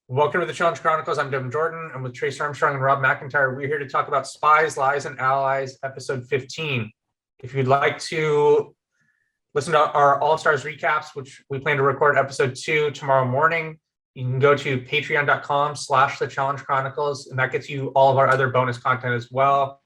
Welcome to the Challenge Chronicles. I'm Devin Jordan. I'm with Trace Armstrong and Rob McIntyre. We're here to talk about Spies, Lies, and Allies, episode 15. If you'd like to listen to our All-Stars recaps, which we plan to record episode 2 tomorrow morning, you can go to patreon.com/the Challenge Chronicles, and that gets you all of our other bonus content as well.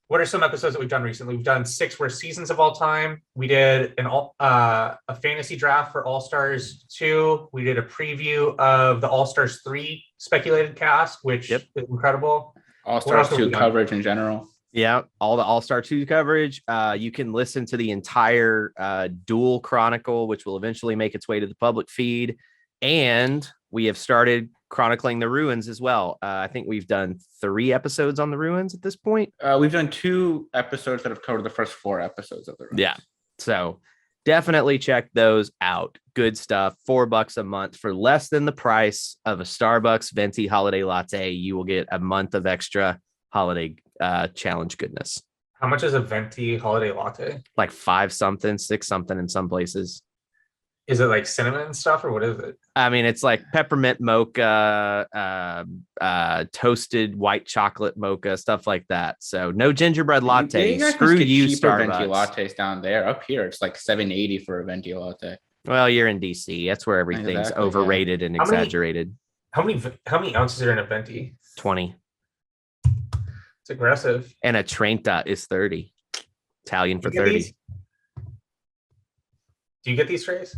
What are some episodes that we've done recently? We've done 6 worst seasons of all time. We did a fantasy draft for All-Stars 2. We did a preview of the All-Stars 3 speculated cast, which is incredible. All-Stars 2 coverage in general. Yeah, all the All-Star 2 coverage. You can listen to the entire Duel Chronicle, which will eventually make its way to the public feed. And we have started chronicling the ruins as well. I think we've done 3 episodes on the ruins at this point. We've done 2 episodes that have covered the first 4 episodes of the ruins. Yeah, so definitely check those out. Good stuff. $4 a month for less than the price of a Starbucks venti holiday latte. You will get a month of extra holiday challenge goodness. How much is a venti holiday latte? Like 5 something, 6 something in some places. Is it like cinnamon stuff or what is it? I mean, it's like peppermint mocha, toasted white chocolate mocha, stuff like that. So no gingerbread latte. Screw you, Starbucks. Venti lattes down there. Up here, it's like $7.80 for a venti latte. Well, you're in DC. That's where everything's overrated and exaggerated. How many ounces are in a venti? 20. It's aggressive. And a Trenta is 30. Italian for 30. Do you get these trays?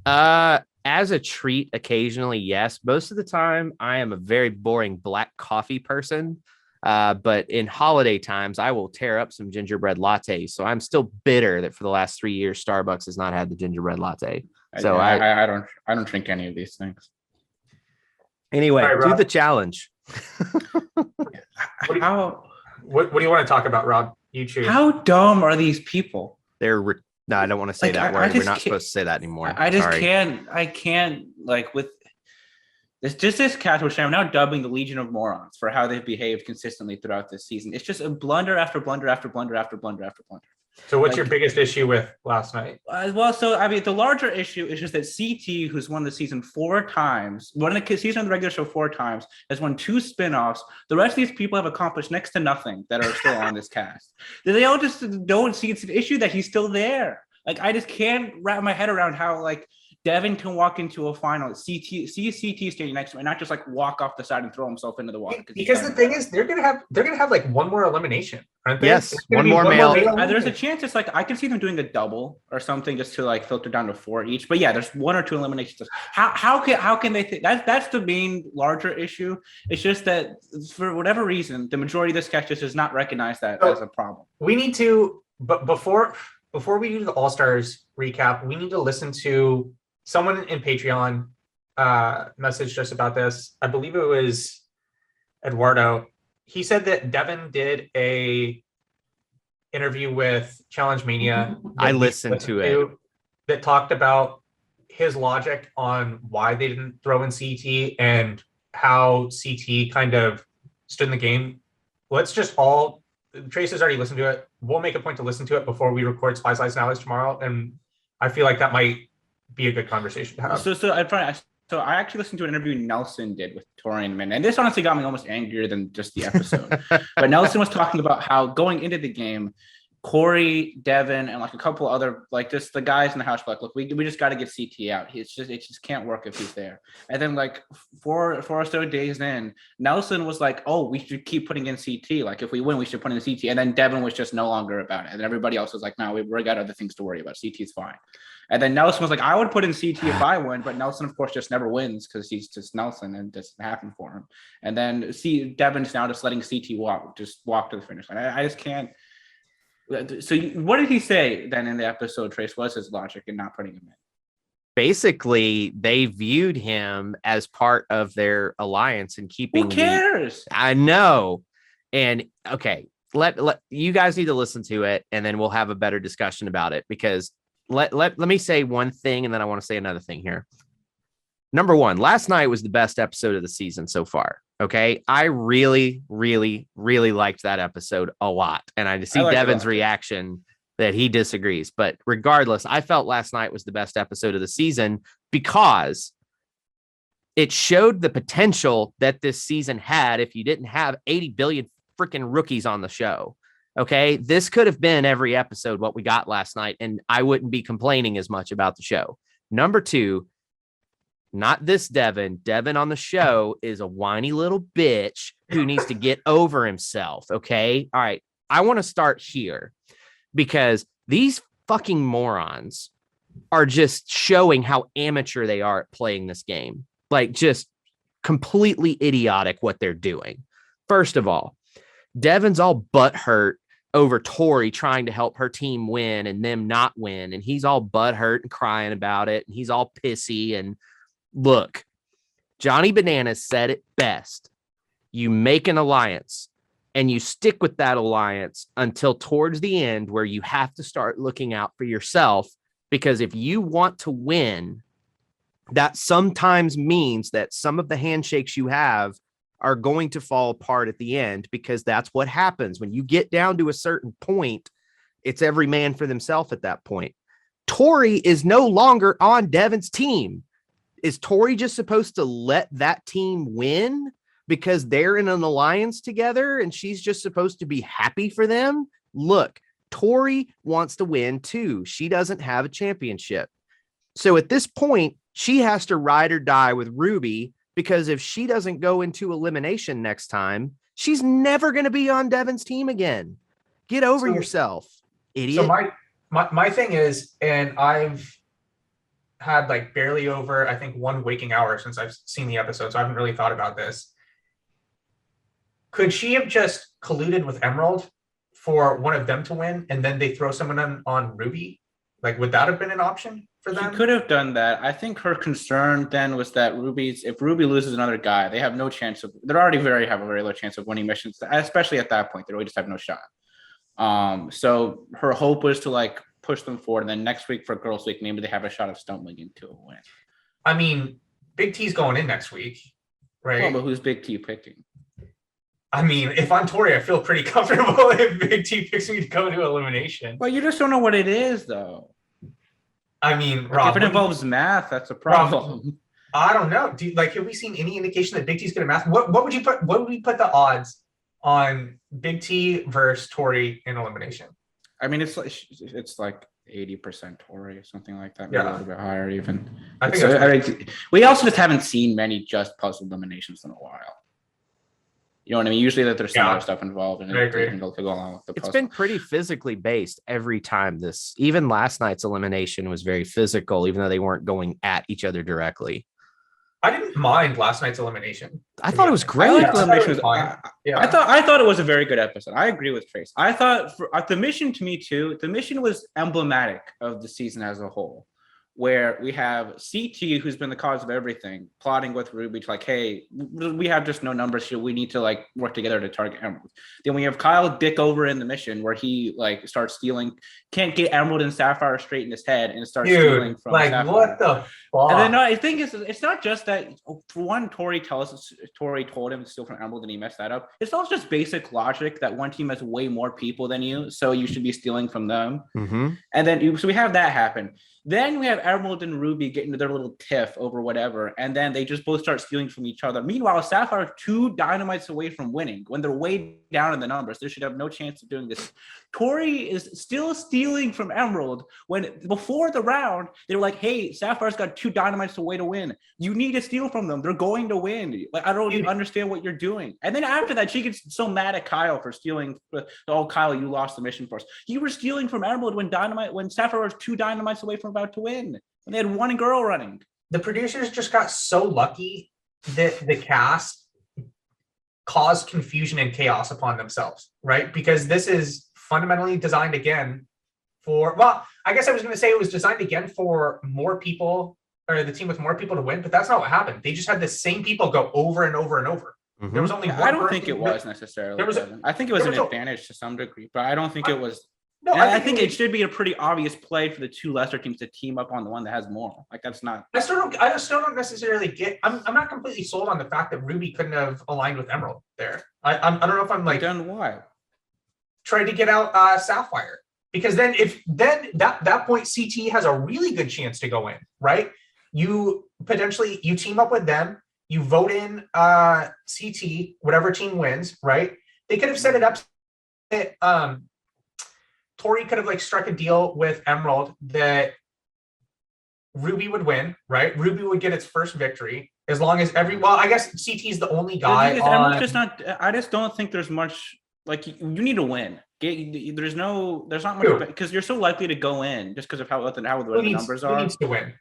As a treat, occasionally, yes. Most of the time, I am a very boring black coffee person. But in holiday times, I will tear up some gingerbread lattes. So I'm still bitter that for the last 3 years, Starbucks has not had the gingerbread latte. So I don't drink any of these things. Anyway, right, do the challenge. What do you want to talk about, Rob? You choose. How dumb are these people? No, I don't want to say that word. We're not supposed to say that anymore. I can't like with this cast, which I'm now dubbing the Legion of Morons for how they've behaved consistently throughout this season. It's just a blunder after blunder after blunder after blunder after blunder. So what's your biggest issue with last night? The larger issue is just that CT, who's won the season 4 times, won the season of the regular show 4 times, has won 2 spinoffs. The rest of these people have accomplished next to nothing that are still on this cast. They all just don't see it's an issue that he's still there. Like, I just can't wrap my head around how, like, Devin can walk into a final, see CT standing next to him, and not just like walk off the side and throw himself into the water. Because the thing is, they're gonna have like one more elimination, aren't they? Yes, one more male. There's a chance it's like I can see them doing a double or something just to like filter down to 4 each. But yeah, there's 1 or 2 eliminations. How can they think that's the main larger issue? It's just that for whatever reason, the majority of this cast just does not recognize that as a problem. We need to, but before we do the All-Stars recap, we need to listen to someone in Patreon messaged us about this. I believe it was Eduardo. He said that Devin did a interview with Challenge Mania. I listened to it. That talked about his logic on why they didn't throw in CT and how CT kind of stood in the game. Let's just Trace has already listened to it. We'll make a point to listen to it before we record Spies, Lies, and Allies tomorrow. And I feel like that might be a good conversation to have. So I actually listened to an interview Nelson did with Tori and Min, and this honestly got me almost angrier than just the episode. But Nelson was talking about how going into the game, Corey, Devin, and like a couple other, like just the guys in the house were like, look, we just got to get CT out. It just can't work if he's there. And then like four or so days in, Nelson was like, oh, we should keep putting in CT. Like if we win, we should put in CT. And then Devin was just no longer about it. And everybody else was like, no, we got other things to worry about. CT's fine. And then Nelson was like, I would put in CT if I win, but Nelson, of course, just never wins because he's just Nelson and it doesn't happen for him. And then Devin's now just letting CT walk to the finish line. I just can't. So what did he say then in the episode, Trace? Was his logic in not putting him in? Basically, they viewed him as part of their alliance and keeping. Who cares? I know. And okay, let you guys need to listen to it, and then we'll have a better discussion about it. Because let me say one thing, and then I want to say another thing here. Number 1, last night was the best episode of the season so far. Okay, I really, really, really liked that episode a lot, and I see Devin's reaction that he disagrees. But regardless, I felt last night was the best episode of the season because It showed the potential that this season had if you didn't have 80 billion freaking rookies on the show. Okay. This could have been every episode what we got last night, and I wouldn't be complaining as much about the show. Number two, not this Devin. Devin on the show is a whiny little bitch who needs to get over himself. Okay. All right. I want to start here because these fucking morons are just showing how amateur they are at playing this game. Like, just completely idiotic what they're doing. First of all, Devin's all butthurt over Tori trying to help her team win and them not win. And he's all butthurt and crying about it. And he's all pissy. And look, Johnny Bananas said it best. You make an alliance and you stick with that alliance until towards the end where you have to start looking out for yourself. Because if you want to win, that sometimes means that some of the handshakes you have are going to fall apart at the end, because that's what happens when you get down to a certain point. It's every man for themselves at that point. Tori is no longer on Devin's team. Is Tori just supposed to let that team win because they're in an alliance together and she's just supposed to be happy for them? Look, Tori wants to win too. She doesn't have a championship. So at this point, she has to ride or die with Ruby, because if she doesn't go into elimination next time, she's never going to be on Devin's team again. Get over yourself, idiot. So my thing is, and I've had like barely over, I think, 1 waking hour since I've seen the episode, so I haven't really thought about this. Could she have just colluded with Emerald for one of them to win, and then they throw someone on Ruby? Like, would that have been an option for them? She could have done that. I think her concern then was that if Ruby loses another guy, they have no chance of. They're already have a very low chance of winning missions, especially at that point. They really just have no shot. So her hope was to like push them forward, and then next week for Girls Week, maybe they have a shot of stumbling into a win. I mean, Big T's going in next week, right? Well, but who's Big T picking? I mean, if I'm Tori, I feel pretty comfortable if Big T picks me to go to elimination. Well, you just don't know what it is, though. I mean, Like, Rob, if it involves math, that's a problem. Rob, I don't know. Have we seen any indication that Big T's going to math? What would you put? What would we put the odds on Big T versus Tori in elimination? I mean, it's like 80% Tori or something like that. Maybe Yeah. a little bit higher even. I think We also just haven't seen many just puzzle eliminations in a while. You know what I mean? Usually that there's some other stuff involved, and I agree. it can go along with the puzzle. It's been pretty physically based every time. Even last night's elimination was very physical, even though they weren't going at each other directly. I didn't mind last night's elimination. I thought it was I great. liked the elimination. Yeah. I thought it was a very good episode. I agree with Trace. I thought the mission, to me too, the mission was emblematic of the season as a whole, where we have CT, who's been the cause of everything, plotting with Ruby to like, hey, we have just no numbers here. We need to like work together to target Emerald. Then we have Kyle dick over in the mission where he like starts stealing, can't get Emerald and Sapphire straight in his head and starts stealing from Sapphire. What the fuck? And then no, I think it's not just that. For one, Tori told him to steal from Emerald and he messed that up. It's also just basic logic that one team has way more people than you, so you should be stealing from them. Mm-hmm. And then so we have that happen. Then we have Emerald and Ruby get into their little tiff over whatever, and then they just both start stealing from each other. Meanwhile, Sapphire are 2 dynamites away from winning. When they're way down in the numbers, they should have no chance of doing this. Tori is still stealing from Emerald when before the round, they were like, hey, Sapphire's got 2 dynamites away to win. You need to steal from them. They're going to win. Like, I don't even understand what you're doing. And then after that, she gets so mad at Kyle for stealing. Oh, Kyle, you lost the mission for us. You were stealing from Emerald when Sapphire was 2 dynamites away from about to win. And they had 1 girl running. The producers just got so lucky that the cast caused confusion and chaos upon themselves, right? Because this is fundamentally designed again for, well, I guess I was going to say it was designed again for more people, or the team with more people to win, but that's not what happened. They just had the same people go over and over and over. Mm-hmm. There was only one. I don't think it was necessarily. I think it was an advantage to some degree, but I don't think it was. No, I think it should be a pretty obvious play for the 2 lesser teams to team up on the one that has more. Like, that's not. I still don't necessarily get. I'm not completely sold on the fact that Ruby couldn't have aligned with Emerald there. I don't know if I'm like. Done why? Tried to get out Sapphire, because then that point CT has a really good chance to go in, right? You team up with them, you vote in CT, whatever team wins, right? They could have set it up that Tori could have like struck a deal with Emerald that Ruby would win, right? Ruby would get its first victory as long as I guess CT is the only guy Emerald's just not. I just don't think there's much. Like you need to win. There's not much because you're so likely to go in just because of how the numbers are. Who needs to win?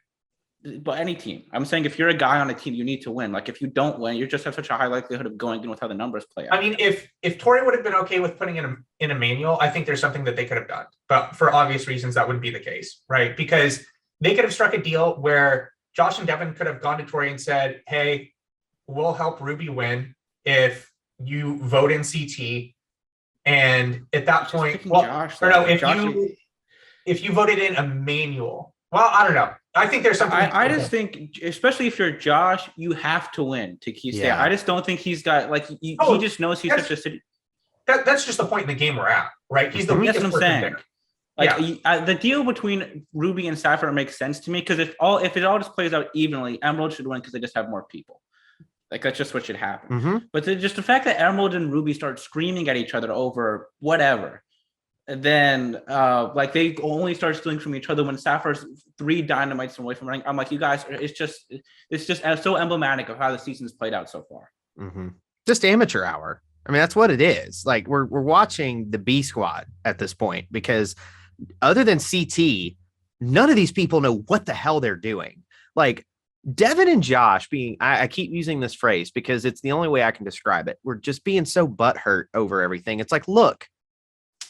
But any team. I'm saying if you're a guy on a team, you need to win. Like if you don't win, you just have such a high likelihood of going in with how the numbers play out. I mean, if Tori would have been okay with putting in a manual, I think there's something that they could have done. But for obvious reasons, that wouldn't be the case, right? Because they could have struck a deal where Josh and Devin could have gone to Tori and said, hey, we'll help Ruby win if you vote in CT. And at that point, if you voted in a manual, well, I don't know. I think there's something. I just think, especially if you're Josh, you have to win to keep staying. I just don't think he's got he just knows he's such a city. That's just the point in the game we're at, right? He's the weakest person there. The deal between Ruby and Saphire makes sense to me because if it all just plays out evenly, Emerald should win because they just have more people. Like that's just what should happen. But just the fact that Emerald and Ruby start screaming at each other over whatever, and then they only start stealing from each other when Sapphire's 3 dynamites away from running. I'm like, you guys, it's just so emblematic of how the season's played out so far. Just amateur hour. I mean, that's what it is. Like we're watching the B squad at this point because other than CT, none of these people know what the hell they're doing. Like Devin and Josh I keep using this phrase because it's the only way I can describe it. We're just being so butthurt over everything. It's like, look,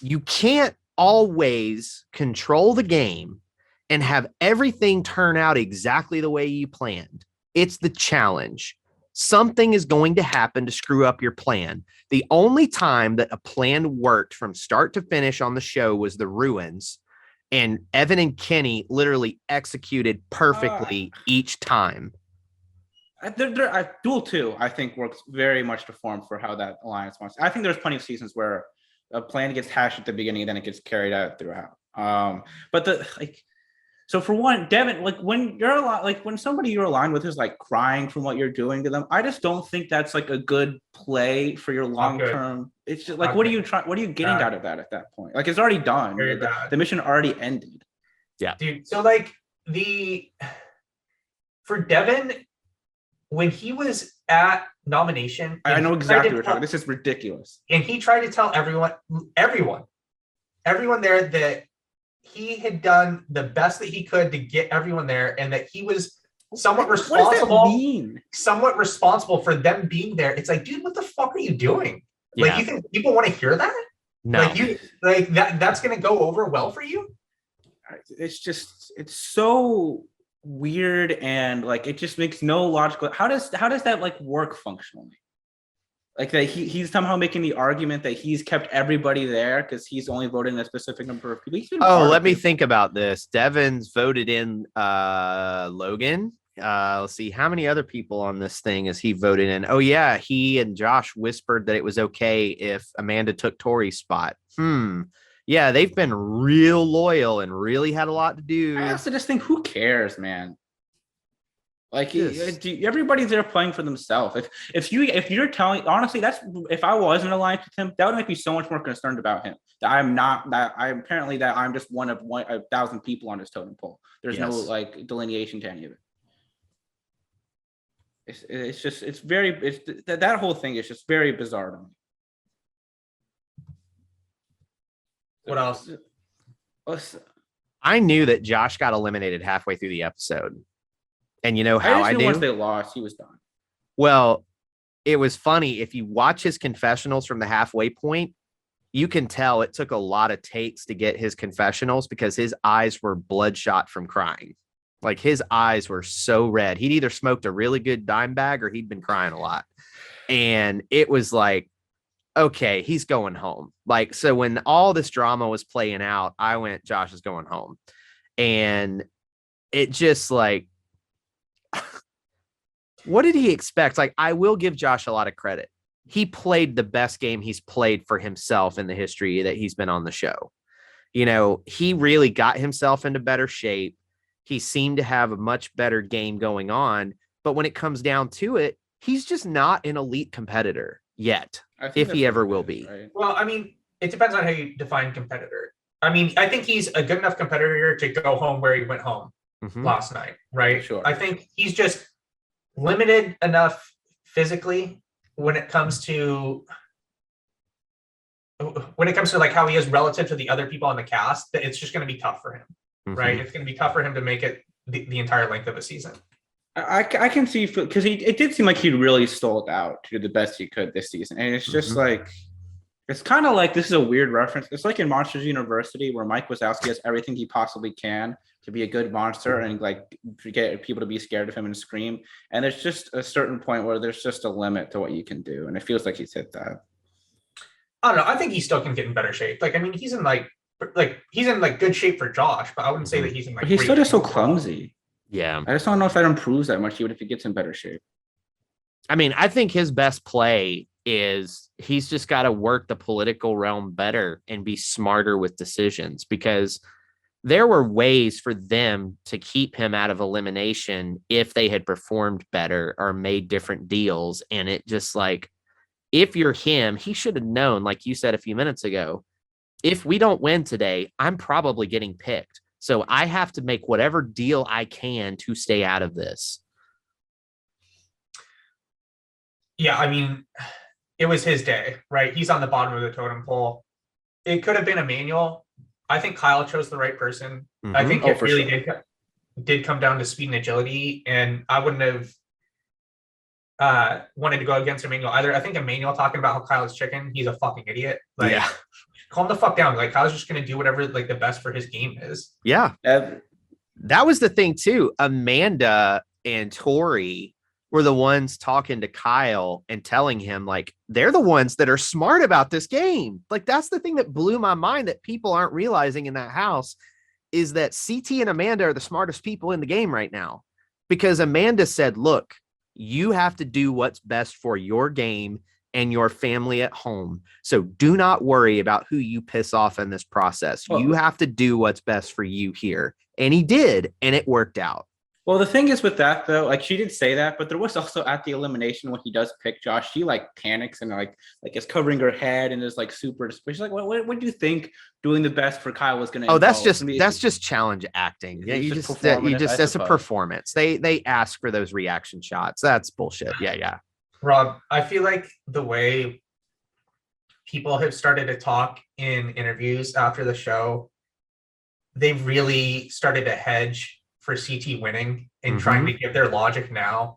you can't always control the game and have everything turn out exactly the way you planned. It's the challenge. Something is going to happen to screw up your plan. The only time that a plan worked from start to finish on the show was the ruins. And Evan and Kenny literally executed perfectly each time. Duel 2, I think, works very much to form for how that alliance wants. I think there's plenty of seasons where a plan gets hashed at the beginning and then it gets carried out throughout. So for one, Devin, when somebody you're aligned with is like crying from what you're doing to them, I just don't think that's like a good play for your long term. It's just like, what are you getting out of that at that point? Like it's already done. The mission already ended. Yeah, dude. So for Devin, when he was at nomination, I know exactly what you're talking. This is ridiculous. And he tried to tell everyone there that he had done the best that he could to get everyone there, and that he was somewhat responsible for them being there. It's like, dude, what the fuck are you doing? Yeah. Like, you think people want to hear that? No. That's going to go over well for you? It's so weird, and like it just makes no logical. How does that like work functionally? Like that he's somehow making the argument that he's kept everybody there because he's only voted in a specific number of people. Let me think about this. Devin's voted in Logan. Let's see, how many other people on this thing has he voted in? Oh yeah, he and Josh whispered that it was okay if Amanda took Tori's spot. Yeah, they've been real loyal and really had a lot to do. I also just think, who cares, man? Like everybody's there playing for themselves. If you're telling, honestly, if I wasn't aligned with him, that would make me so much more concerned about him. I'm just one of 1,000 people on his totem pole. There's no like delineation to any of it. That whole thing is just very bizarre to me. What else? I knew that Josh got eliminated halfway through the episode. And you know how I knew? Once they lost, he was done. Well, it was funny. If you watch his confessionals from the halfway point, you can tell it took a lot of takes to get his confessionals because his eyes were bloodshot from crying. Like his eyes were so red. He'd either smoked a really good dime bag or he'd been crying a lot. And it was like, okay, he's going home. Like, so when all this drama was playing out, I went, Josh is going home. And it just like, what did he expect? Like, I will give Josh a lot of credit. He played the best game he's played for himself in the history that he's been on the show. You know, he really got himself into better shape. He seemed to have a much better game going on. But when it comes down to it, he's just not an elite competitor yet, I think if that's he what ever it will is, be. right? Well, I mean, it depends on how you define competitor. I mean, I think he's a good enough competitor to go home where he went home Mhm. last night, right? Sure. I think he's just limited enough physically when it comes to like how he is relative to the other people on the cast, that it's just going to be tough for him, right? Mhm. It's going to be tough for him to make it the entire length of a season. I can see, because it did seem like he really sold out to do the best he could this season. And it's just Mhm. like, it's kind of like, this is a weird reference. It's like in Monsters University where Mike Wazowski has everything he possibly can to be a good monster and like get people to be scared of him and scream. And there's just a certain point where there's just a limit to what you can do. And it feels like he's hit that. I don't know. I think he still can get in better shape. Like, I mean, he's in good shape for Josh, but I wouldn't say that he's in like. But he's great still just so shape. clumsy. Yeah. I just don't know if that improves that much, even if he gets in better shape. I mean, I think his best play is he's just got to work the political realm better and be smarter with decisions, because there were ways for them to keep him out of elimination if they had performed better or made different deals. And it just like, if you're him, he should have known, like you said a few minutes ago, if we don't win today, I'm probably getting picked. So I have to make whatever deal I can to stay out of this. Yeah, I mean, it was his day, right? He's on the bottom of the totem pole. It could have been Emmanuel. I think Kyle chose the right person. I think Oh, it for really sure. did come down to speed and agility, and I wouldn't have wanted to go against Emmanuel either. I think Emmanuel talking about how Kyle is chicken, he's a fucking idiot. Like, Yeah. calm the fuck down. Like, Kyle's just gonna do whatever like the best for his game is. Yeah. That was the thing too. Amanda and Tori were the ones talking to Kyle and telling him like they're the ones that are smart about this game. Like that's the thing that blew my mind that people aren't realizing in that house is that CT and Amanda are the smartest people in the game right now, because Amanda said, look, you have to do what's best for your game and your family at home. So do not worry about who you piss off in this process. You have to do what's best for you here. And he did, and it worked out. Well, the thing is with that though, like she did say that, but there was also at the elimination when he does pick Josh, she like panics and like is covering her head and is like super. She's like, what do you think doing the best for Kyle was going to? Oh, that's just challenge acting. Yeah, you just that's a performance. They ask for those reaction shots. That's bullshit. Yeah. Rob, I feel like the way people have started to talk in interviews after the show, they really started to hedge for CT winning and trying to give their logic now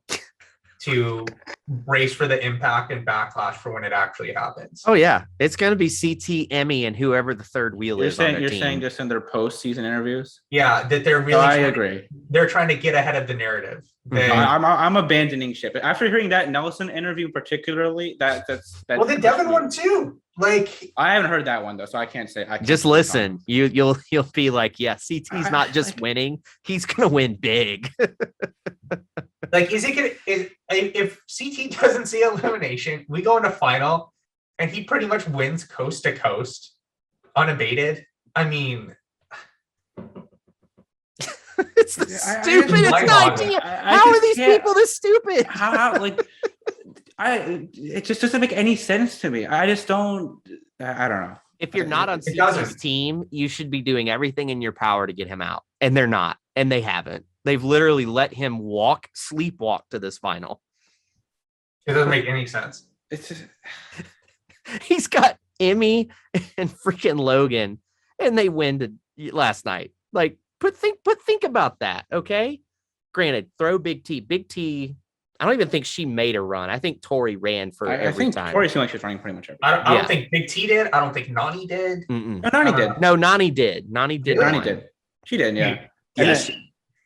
to brace for the impact and backlash for when it actually happens. Oh yeah, it's going to be CT, Emmy, and whoever the third wheel you're is. You're saying just in their post-season interviews? Yeah, that they're really. I agree. They're trying to get ahead of the narrative. I'm abandoning ship. After hearing that Nelson interview, particularly, that's well, the Devin one too. Like I haven't heard that one though, so I can't say. Just listen. You'll be like, yeah, CT's not just winning; he's gonna win big. Like, is it gonna? If CT doesn't see elimination, we go into final, and he pretty much wins coast to coast, unabated. I mean, it's the stupidest idea. How are these people this stupid? How like? It just doesn't make any sense to me. I just don't. I don't know. If you're not on CT's team, you should be doing everything in your power to get him out, and they're not, and they haven't. They've literally let him sleepwalk to this final. It doesn't make any sense. It's just... He's got Emmy and freaking Logan, and they win last night. Like, think about that, okay? Granted, throw Big T. Big T, I don't even think she made a run. I think Tori ran for every time. Tori seemed like she was running pretty much every time. I don't think Big T did. I don't think Nani did. No, Nani did. No, Nani did. Nani did. She did, yeah. Yes.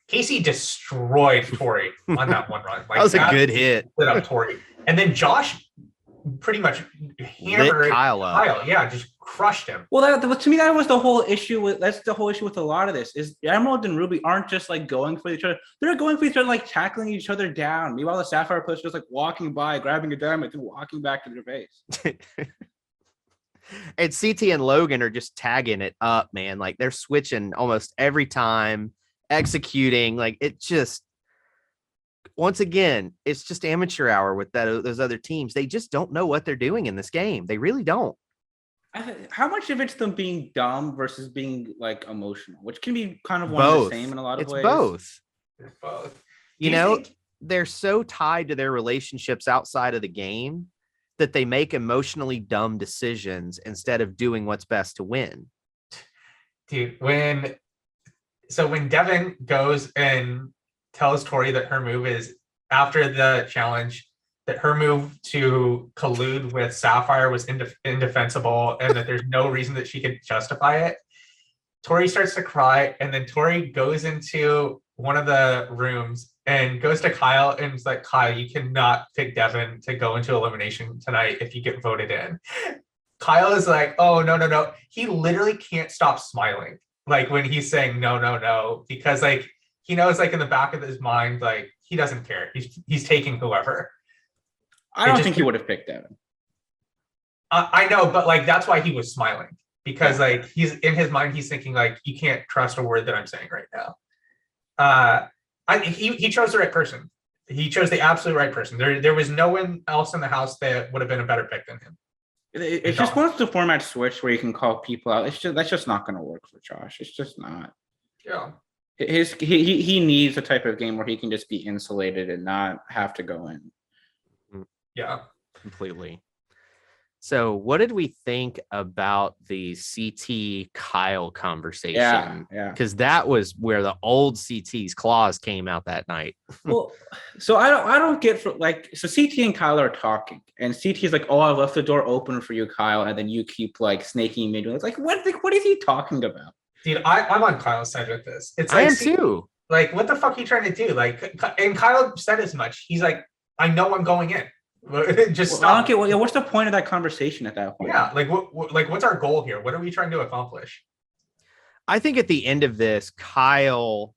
Casey destroyed Tori on that one run. Like, that was a good hit. Lit up Tori. And then Josh pretty much hammered Kyle up. Yeah, just crushed him. Well, to me, that was the whole issue that's the whole issue with a lot of this is Emerald and Ruby aren't just like going for each other. They're going for each other, like tackling each other down. Meanwhile, the Saphire players just like walking by, grabbing a diamond and walking back to their base. And CT and Logan are just tagging it up, man. Like they're switching almost every time, executing. Like it just once again, it's just amateur hour with those other teams. They just don't know what they're doing in this game. They really don't. How much of it's them being dumb versus being like emotional, which can be kind of one and the same in a lot of ways. Both. It's both. You know, they're so tied to their relationships outside of the game that they make emotionally dumb decisions instead of doing what's best to win. Dude, when Devin goes and tells Tori that her move is after the challenge, that her move to collude with Saphire was indefensible and that there's no reason that she could justify it. Tori starts to cry, and then Tori goes into one of the rooms and goes to Kyle and is like, Kyle, you cannot pick Devin to go into elimination tonight if you get voted in. Kyle is like, oh, no. He literally can't stop smiling. Like when he's saying no, because like he knows like in the back of his mind, like he doesn't care. He's taking whoever. I don't think he would have picked Devin. I know, but like that's why he was smiling, because like he's in his mind, he's thinking like you can't trust a word that I'm saying right now. He chose the right person. He chose the absolute right person. There was no one else in the house that would have been a better pick than him. It's just once the format switch where you can call people out, that's just not going to work for Josh. It's just not. Yeah. He needs a type of game where he can just be insulated and not have to go in. Yeah, completely. So what did we think about the CT Kyle conversation? Yeah. Because that was where the old CT's claws came out that night. Well, so I don't get so CT and Kyle are talking, and CT is like, oh, I left the door open for you, Kyle, and then you keep like snaking me. It's like, what is he talking about? Dude, I'm on Kyle's side with this. It's I like, am too. Like, what the fuck are you trying to do? Like, and Kyle said as much. He's like, I know I'm going in. Just stop. I don't get what's the point of that conversation at that point? Yeah, like what's our goal here? What are we trying to accomplish? I think at the end of this, Kyle,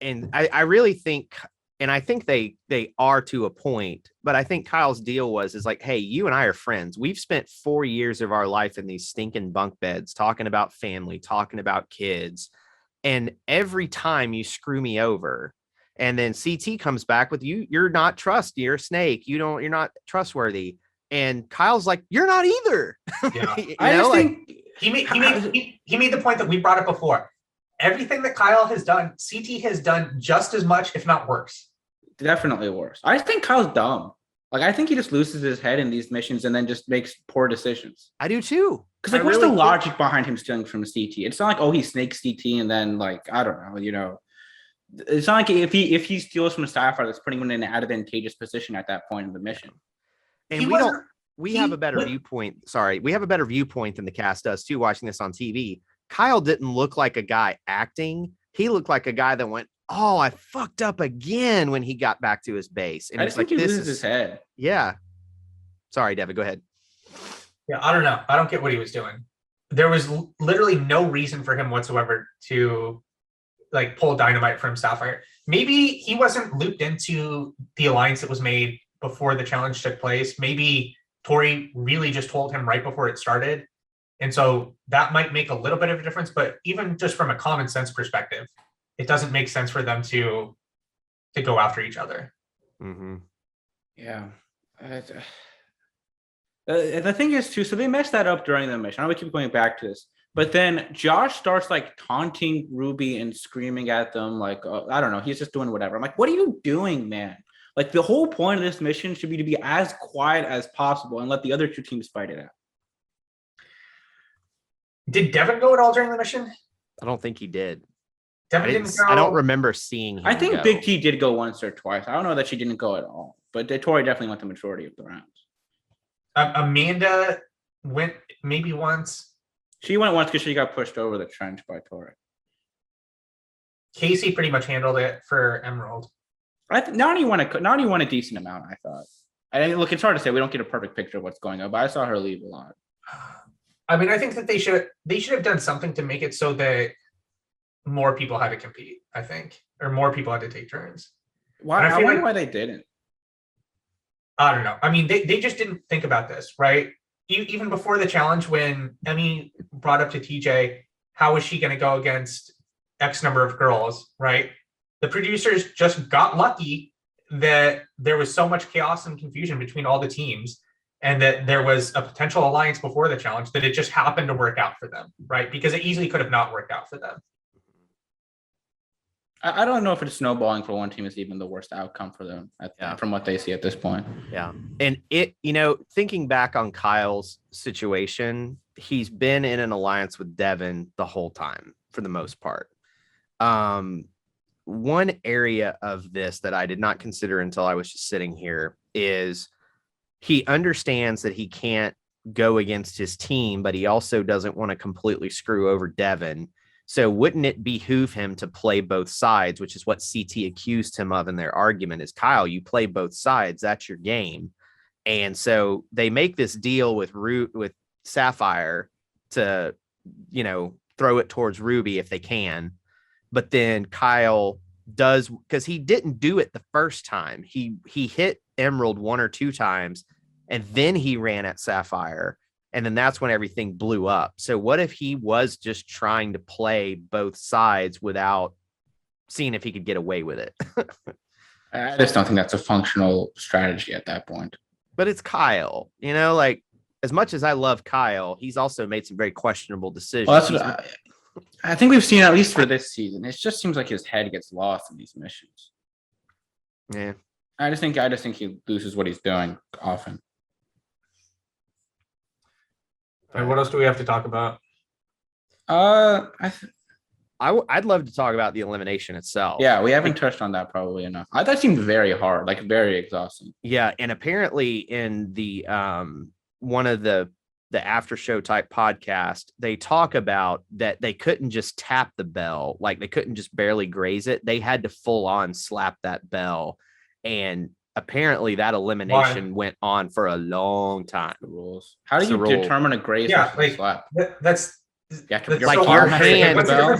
and I really think, and I think they are to a point, but I think Kyle's deal is like, hey, you and I are friends. We've spent 4 years of our life in these stinking bunk beds, talking about family, talking about kids. And every time you screw me over, and then CT comes back with you're not trustworthy. You're a snake. You're not trustworthy. And Kyle's like, you're not either. Yeah. I just think he made the point that we brought up before. Everything that Kyle has done, CT has done just as much, if not worse. Definitely worse. I think Kyle's dumb. Like, I think he just loses his head in these missions and then just makes poor decisions. I do too. Because like, what's the logic behind him stealing from CT? It's not like, oh, he snakes CT and then like, I don't know, it's not like if he steals from a Saphire, that's putting him in an advantageous position at that point in the mission. And we have a better viewpoint. Sorry, we have a better viewpoint than the cast does too, watching this on TV. Kyle didn't look like a guy acting. He looked like a guy that went, oh, I fucked up again when he got back to his base. And I it's think like, he loses his head. Yeah. Sorry, Devin, go ahead. Yeah, I don't know. I don't get what he was doing. There was literally no reason for him whatsoever to like pull dynamite from Saphire. Maybe he wasn't looped into the alliance that was made before the challenge took place. Maybe Tori really just told him right before it started. And so that might make a little bit of a difference, but even just from a common sense perspective, it doesn't make sense for them to go after each other. Mm-hmm. Yeah. The thing is too, so they messed that up during the mission. I know we keep going back to this. But then Josh starts like taunting Ruby and screaming at them like, I don't know, he's just doing whatever. I'm like, what are you doing, man? Like the whole point of this mission should be to be as quiet as possible and let the other two teams fight it out. Did Devin go at all during the mission? I don't think he did. Devin didn't go. I don't remember seeing him. I think Big T did go once or twice. I don't know that she didn't go at all, but Tori definitely went the majority of the rounds. Amanda went maybe once. She went once because she got pushed over the trench by Tori. Casey pretty much handled it for Emerald. Nani won a decent amount, I thought. I mean, look, it's hard to say. We don't get a perfect picture of what's going on, but I saw her leave a lot. I mean, I think that they should have done something to make it so that more people had to compete, I think, or more people had to take turns. I wonder why they didn't. I don't know. I mean, they just didn't think about this, right? Even before the challenge, when Emmy brought up to TJ, how is she going to go against X number of girls, right? the producers just got lucky that there was so much chaos and confusion between all the teams, and that there was a potential alliance before the challenge, that it just happened to work out for them, right? Because it easily could have not worked out for them. I don't know if it's snowballing for one team is even the worst outcome for them from what they see at this point. Yeah. And thinking back on Kyle's situation, he's been in an alliance with Devin the whole time for the most part. One area of this that I did not consider until I was just sitting here is he understands that he can't go against his team, but he also doesn't want to completely screw over Devin. So wouldn't it behoove him to play both sides, which is what CT accused him of in their argument is, Kyle, you play both sides. That's your game. And so they make this deal with Saphire to, throw it towards Ruby if they can. But then Kyle does, because he didn't do it the first time. He hit Emerald 1 or 2 times, and then he ran at Saphire. And then that's when everything blew up. So what if he was just trying to play both sides without seeing if he could get away with it? I just don't think that's a functional strategy at that point. But it's Kyle, like as much as I love Kyle, he's also made some very questionable decisions. Well, that's what I think we've seen, at least for this season. It just seems like his head gets lost in these missions. Yeah. I just think he loses what he's doing often. And what else do we have to talk about? I'd love to talk about the elimination itself. Yeah, we haven't touched on that probably enough. That seemed very hard, like very exhausting. Yeah, and apparently in the one of the after show type podcast, they talk about that they couldn't just tap the bell, like they couldn't just barely graze it. They had to full on slap that bell, and apparently that elimination went on for a long time. The rules. How do you determine a graze? Yeah, like slap? that's like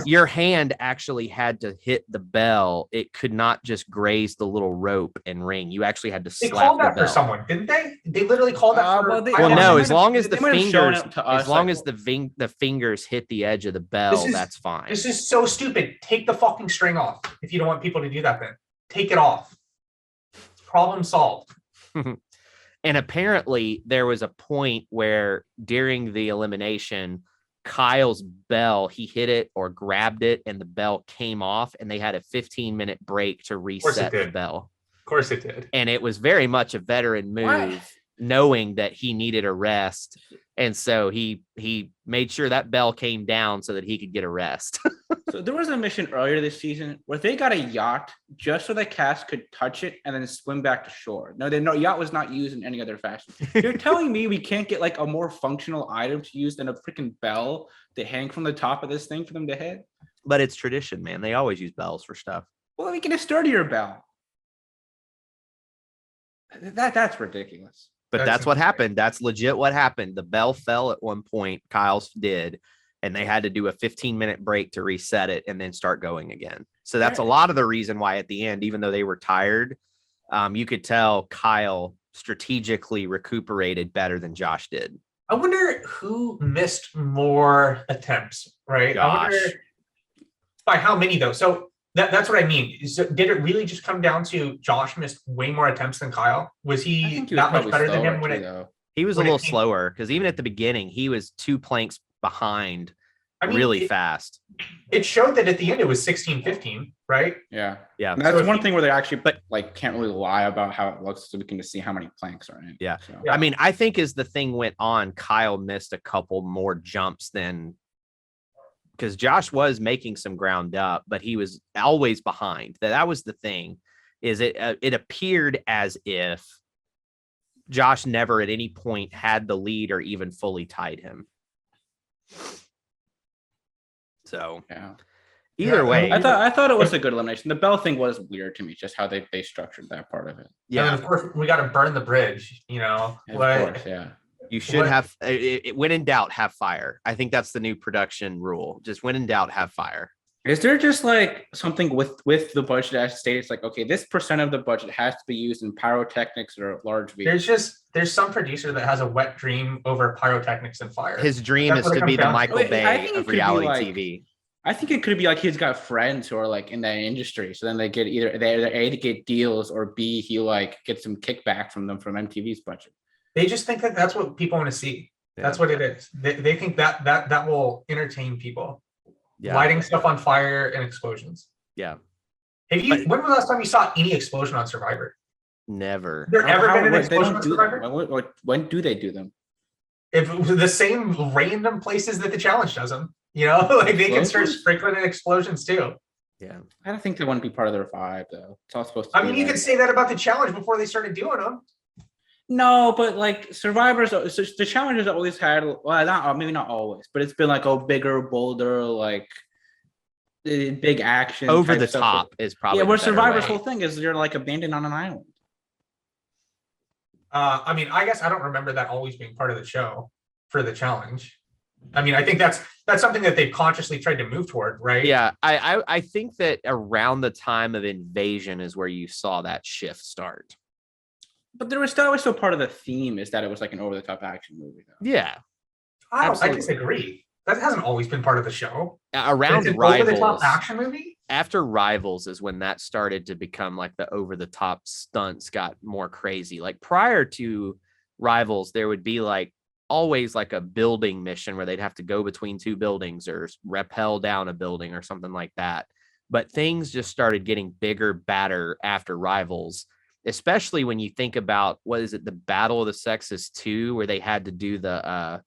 your hand actually had to hit the bell. It could not just graze the little rope and ring. You actually had to slap the bell. They called that for someone, didn't they? They literally called that for. Well, no, as long as the fingers, the fingers hit the edge of the bell, that's fine. This is so stupid. Take the fucking string off if you don't want people to do that. Then take it off. Problem solved. And apparently there was a point where during the elimination, Kyle's bell, he hit it or grabbed it and the bell came off, and they had a 15-minute break to reset the bell. Of course it did. And it was very much a veteran move, knowing that he needed a rest. And so he made sure that bell came down so that he could get a rest. So there was a mission earlier this season where they got a yacht just so the cast could touch it and then swim back to shore. No, yacht was not used in any other fashion. You're telling me we can't get like a more functional item to use than a freaking bell to hang from the top of this thing for them to hit? But it's tradition, man. They always use bells for stuff. Well, we get a sturdier bell. That's ridiculous. But that's what happened. That's legit what happened. The bell fell at one point. Kyle's did. And they had to do a 15-minute break to reset it and then start going again. So that's a lot of the reason why at the end, even though they were tired, you could tell Kyle strategically recuperated better than Josh did. I wonder who missed more attempts, right? Josh. I wonder by how many, though. So that's what I mean. So did it really just come down to Josh missed way more attempts than Kyle? Was he that much better than him he was a little slower, because even at the beginning, he was 2 planks behind really fast. It showed that at the end it was 16-15, right? Yeah. And that's one thing where they actually can't really lie about how it looks, so we can just see how many planks are in. Yeah. I mean, I think as the thing went on, Kyle missed a couple more jumps than, because Josh was making some ground up, but he was always behind. That was the thing, is it appeared as if Josh never at any point had the lead or even fully tied him. So either way, I thought it was a good elimination. The bell thing was weird to me, just how they structured that part of it. Yeah, and of course we got to burn the bridge. Of course, yeah. You should have it. When in doubt, have fire. I think that's the new production rule. Just when in doubt, have fire. Is there just like something with the budget as states, like, okay, this % of the budget has to be used in pyrotechnics or large vehicles? There's some producer that has a wet dream over pyrotechnics and fire. His dream is to be the Michael Bay of reality TV. I think it could be like he's got friends who are like in that industry, so then they get either A to get deals or B he like gets some kickback from them from MTV's budget. They just think that that's what people want to see. Yeah. That's what it is. They think that will entertain people. Yeah. Lighting stuff on fire and explosions. Yeah. Have you? When was the last time you saw any explosion on Survivor? Never. There ever been an They explosion don't on do Survivor? them. When do they do them? If it was the same random places that the challenge does them, you know, like they can start Explosions? sprinkling in explosions too. Yeah. I don't think they wouldn't be part of their vibe though. It's all supposed to. I be mean, you like- could say that about the challenge before they started doing them. No, but like Survivors, so the challenges always had, well, not maybe not always, but it's been like bigger, bolder, like big action, Over type the stuff. top is probably Yeah, where the better Survivor's way. whole thing is you're like abandoned on an island. I mean, I guess I don't remember that always being part of the show for the challenge. I mean, I think that's something that they've consciously tried to move toward, right? Yeah, I think that around the time of Invasion is where you saw that shift start. But there was still part of the theme is that it was like an over the top action movie though. Yeah. I absolutely. disagree. That hasn't always been part of the show. Around It's an over-the-top Rivals, action movie. after Rivals is when that started to become like the over the top stunts got more crazy. Like prior to Rivals, there would be like always like a building mission where they'd have to go between two buildings or rappel down a building or something like that. But things just started getting bigger, badder after Rivals, especially when you think about what is it, the Battle of the Sexes 2, where they had to do the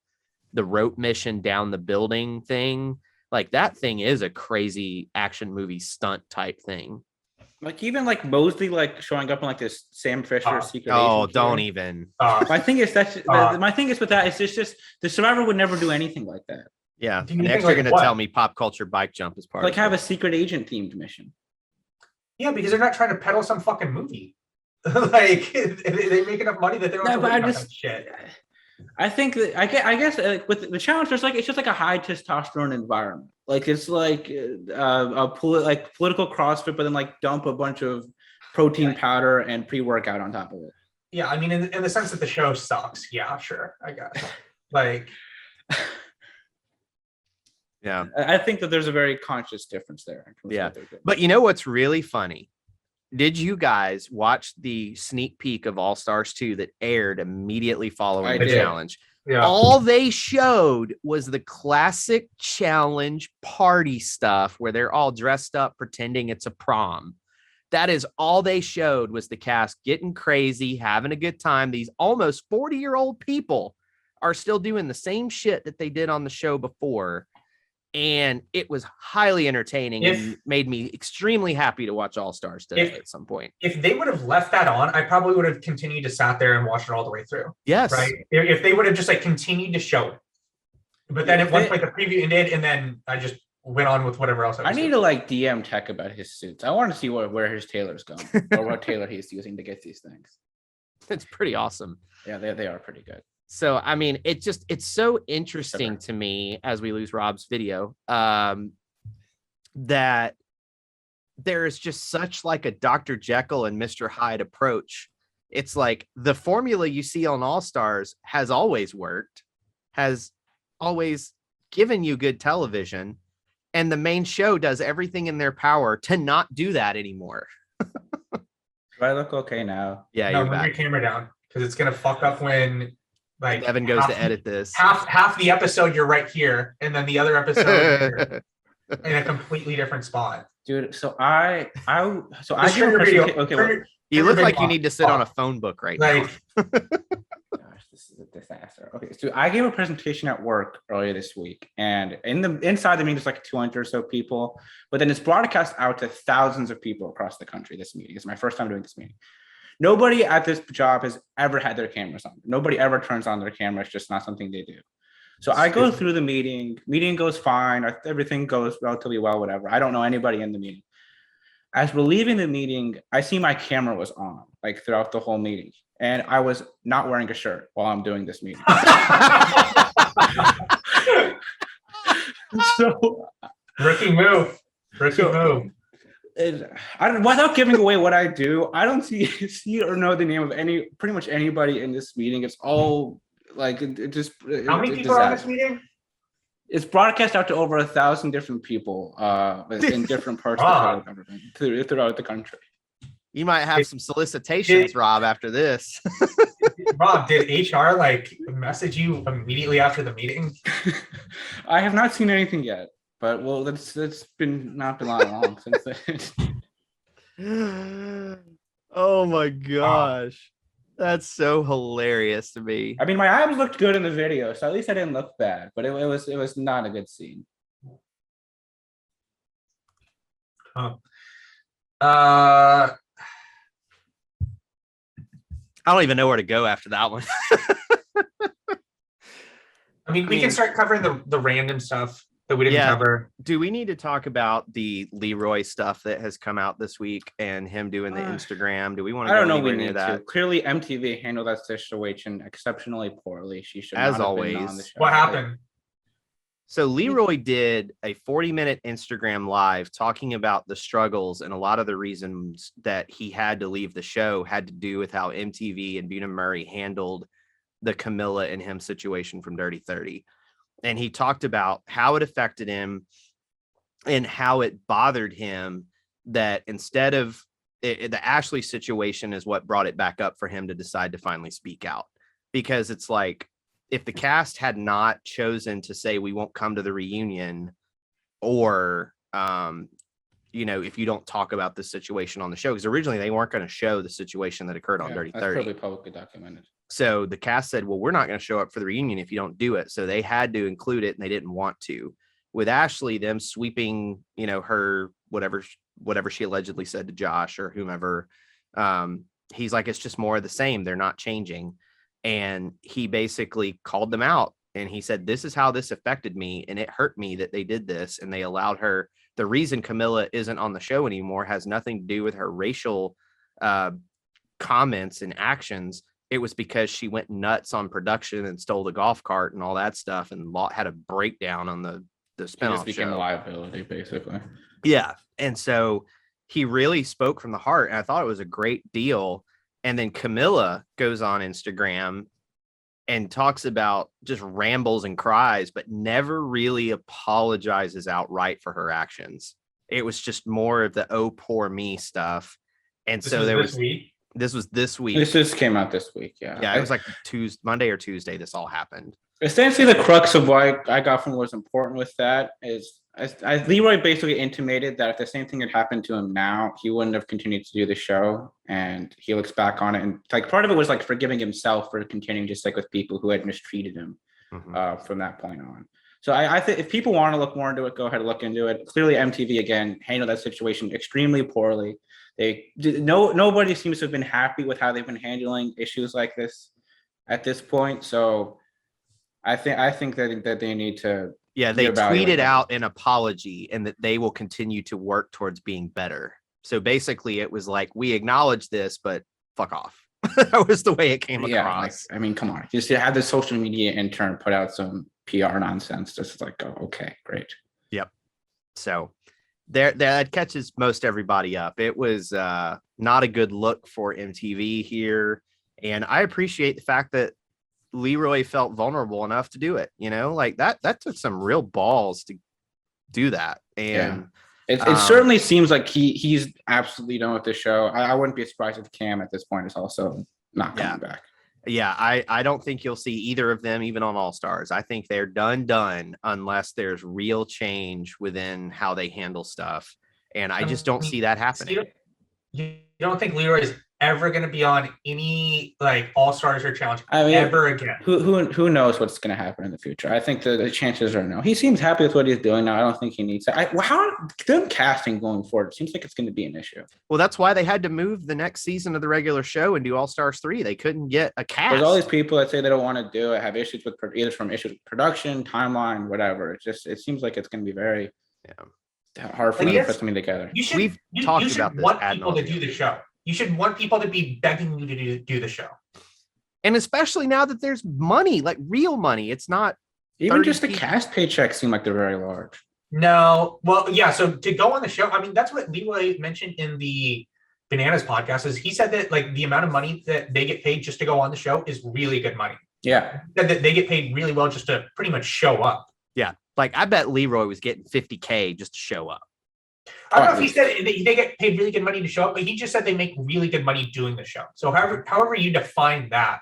rope mission down the building thing. Like that thing is a crazy action movie stunt type thing. Like even like Mosley like showing up in like this Sam Fisher secret Oh, agent don't gear. even. My thing is my thing is with that is just the Survivor would never do anything like that. Yeah. Do you Next, think, you're like, going to what? tell me pop culture bike jump is part Like of have it. a secret agent themed mission. Yeah, because they're not trying to peddle some fucking movie. Like they make enough money that they don't No, have to but worry I about just that shit. I think that I guess with the challenge, there's like it's just like a high testosterone environment. Like it's like political CrossFit, but then like dump a bunch of protein powder and pre-workout on top of it. Yeah, I mean, in the sense that the show sucks. Yeah, sure, I guess. Like, Yeah. I think that there's a very conscious difference there. in terms of Yeah. what they're doing. But you know what's really funny? Did you guys watch the sneak peek of All Stars 2 that aired immediately following I the did. challenge? yeah, All they showed was the classic challenge party stuff where they're all dressed up pretending it's a prom. That is all they showed was the cast getting crazy, having a good time. These almost 40-year-old people are still doing the same shit that they did on the show before. And it was highly entertaining and made me extremely happy to watch All Stars today at some point. if they would have left that on, I probably would have continued to sat there and watch it all the way through. Yes. Right? If they would have just like continued to show it, but then at one point the preview ended, and then I just went on with whatever else. I need to like DM Tech about his suits. I want to see where his tailor's going or what tailor he's using to get these things. It's pretty awesome. Yeah, they are pretty good. So, I mean, it's so interesting to me as we lose Rob's video, that there is just such like a Dr. Jekyll and Mr. Hyde approach. It's like the formula you see on All Stars has always worked, has always given you good television. And the main show does everything in their power to not do that anymore. Do I look okay now? Yeah, no, you're move your back. camera down because it's gonna fuck up when like Devin goes to edit this. half the episode you're right here, and then the other episode you're in a completely different spot. Dude, so I Just turn your video. okay, turn well, your- You turn look your like video you need to sit on a phone book right like now. gosh, this is a disaster. Okay, so I gave a presentation at work earlier this week, and inside the meeting there's like 200 or so people, but then it's broadcast out to thousands of people across the country. This meeting is my first time doing this meeting. Nobody at this job has ever had their cameras on. Nobody ever turns on their camera. It's just not something they do. So I go through the meeting goes fine. Everything goes relatively well, whatever. I don't know anybody in the meeting. As we're leaving the meeting, I see my camera was on like throughout the whole meeting. And I was not wearing a shirt while I'm doing this meeting. So rookie move. Without giving away what I do, I don't see or know the name of pretty much anybody in this meeting. It's all like it just. How many people are on this meeting? It's broadcast out to over 1,000 different people in different parts of the government throughout the country. You might have some solicitations, Rob, after this. Rob, did HR like message you immediately after the meeting? I have not seen anything yet, but well, that's been not been long since then. Oh my gosh. That's so hilarious to me. I mean, my abs looked good in the video, so at least I didn't look bad, but it was not a good scene. I don't even know where to go after that one. mean, we can start covering the random stuff that we didn't cover. Do we need to talk about the Leroy stuff that has come out this week and him doing the Instagram? Do we want to? I don't know. We need to. Clearly, MTV handled that situation exceptionally poorly. She should, as not always. Have been on the show. What happened? So Leroy did a 40-minute Instagram live talking about the struggles, and a lot of the reasons that he had to leave the show had to do with how MTV and Bunim Murray handled the Camilla and him situation from Dirty 30. And he talked about how it affected him and how it bothered him that instead of the Ashley situation is what brought it back up for him to decide to finally speak out. Because it's like, if the cast had not chosen to say, we won't come to the reunion, or, if you don't talk about this situation on the show, because originally they weren't going to show the situation that occurred on Dirty 30. That's probably publicly documented. So the cast said, well, we're not going to show up for the reunion if you don't do it. So they had to include it, and they didn't want to. With Ashley, them sweeping, her, whatever she allegedly said to Josh or whomever, he's like, it's just more of the same. They're not changing. And he basically called them out. And he said, this is how this affected me. And it hurt me that they did this. And they allowed her. The reason Camilla isn't on the show anymore has nothing to do with her racial comments and actions. It was because she went nuts on production and stole the golf cart and all that stuff, and had a breakdown on the spinoff show. Became a liability, basically. Yeah. And so he really spoke from the heart, and I thought it was a great deal. And then Camilla goes on Instagram and talks about, just rambles and cries, but never really apologizes outright for her actions. It was just more of the, oh, poor me stuff. And so there was... This was this week. This just came out this week, yeah. Yeah, it was like Monday or Tuesday this all happened. Essentially, the crux of what I got from what was important with that is Leroy basically intimated that if the same thing had happened to him now, he wouldn't have continued to do the show. And he looks back on it, and like part of it was like forgiving himself for continuing to stick with people who had mistreated him from that point on. So I think if people want to look more into it, go ahead and look into it. Clearly, MTV again handled that situation extremely poorly. Nobody seems to have been happy with how they've been handling issues like this at this point. So I think that they need to. Yeah, they tweeted out an apology and that they will continue to work towards being better. So basically, it was like, we acknowledge this, but fuck off. That was the way it came across. I mean, come on, just to have the social media intern put out some PR nonsense. Just like, oh, okay, great. Yep. So. There that catches most everybody up. It was not a good look for MTV here, and I appreciate the fact that Leroy felt vulnerable enough to do it. Like that took some real balls to do that. And it certainly seems like he's absolutely done with the show. I wouldn't be surprised if Cam at this point is also not coming back. Yeah, I don't think you'll see either of them even on All Stars. I think they're done unless there's real change within how they handle stuff. And I just don't see that happening. You don't think Leroy is ever going to be on any like All Stars or Challenge ever again? Who knows what's going to happen in the future? I think the chances are no. He seems happy with what he's doing now. I don't think he needs to. How them casting going forward? It seems like it's going to be an issue. Well, that's why they had to move the next season of the regular show and do All Stars 3. They couldn't get a cast. There's all these people that say they don't want to do it, have issues with either from issues with production, timeline, whatever. It seems like it's going to be very hard for them to put something together. We've talked about this. Want people to do the show. You should want people to be begging you to do the show. And especially now that there's money, like real money. It's not even just the cast paychecks seem like they're very large. No. Well, yeah. So to go on the show, I mean, that's what Leroy mentioned in the Bananas podcast is he said that like the amount of money that they get paid just to go on the show is really good money. Yeah. That they get paid really well just to pretty much show up. Yeah. Like I bet Leroy was getting $50K just to show up. I don't know if he said they get paid really good money to show up, but he just said they make really good money doing the show. So however you define that,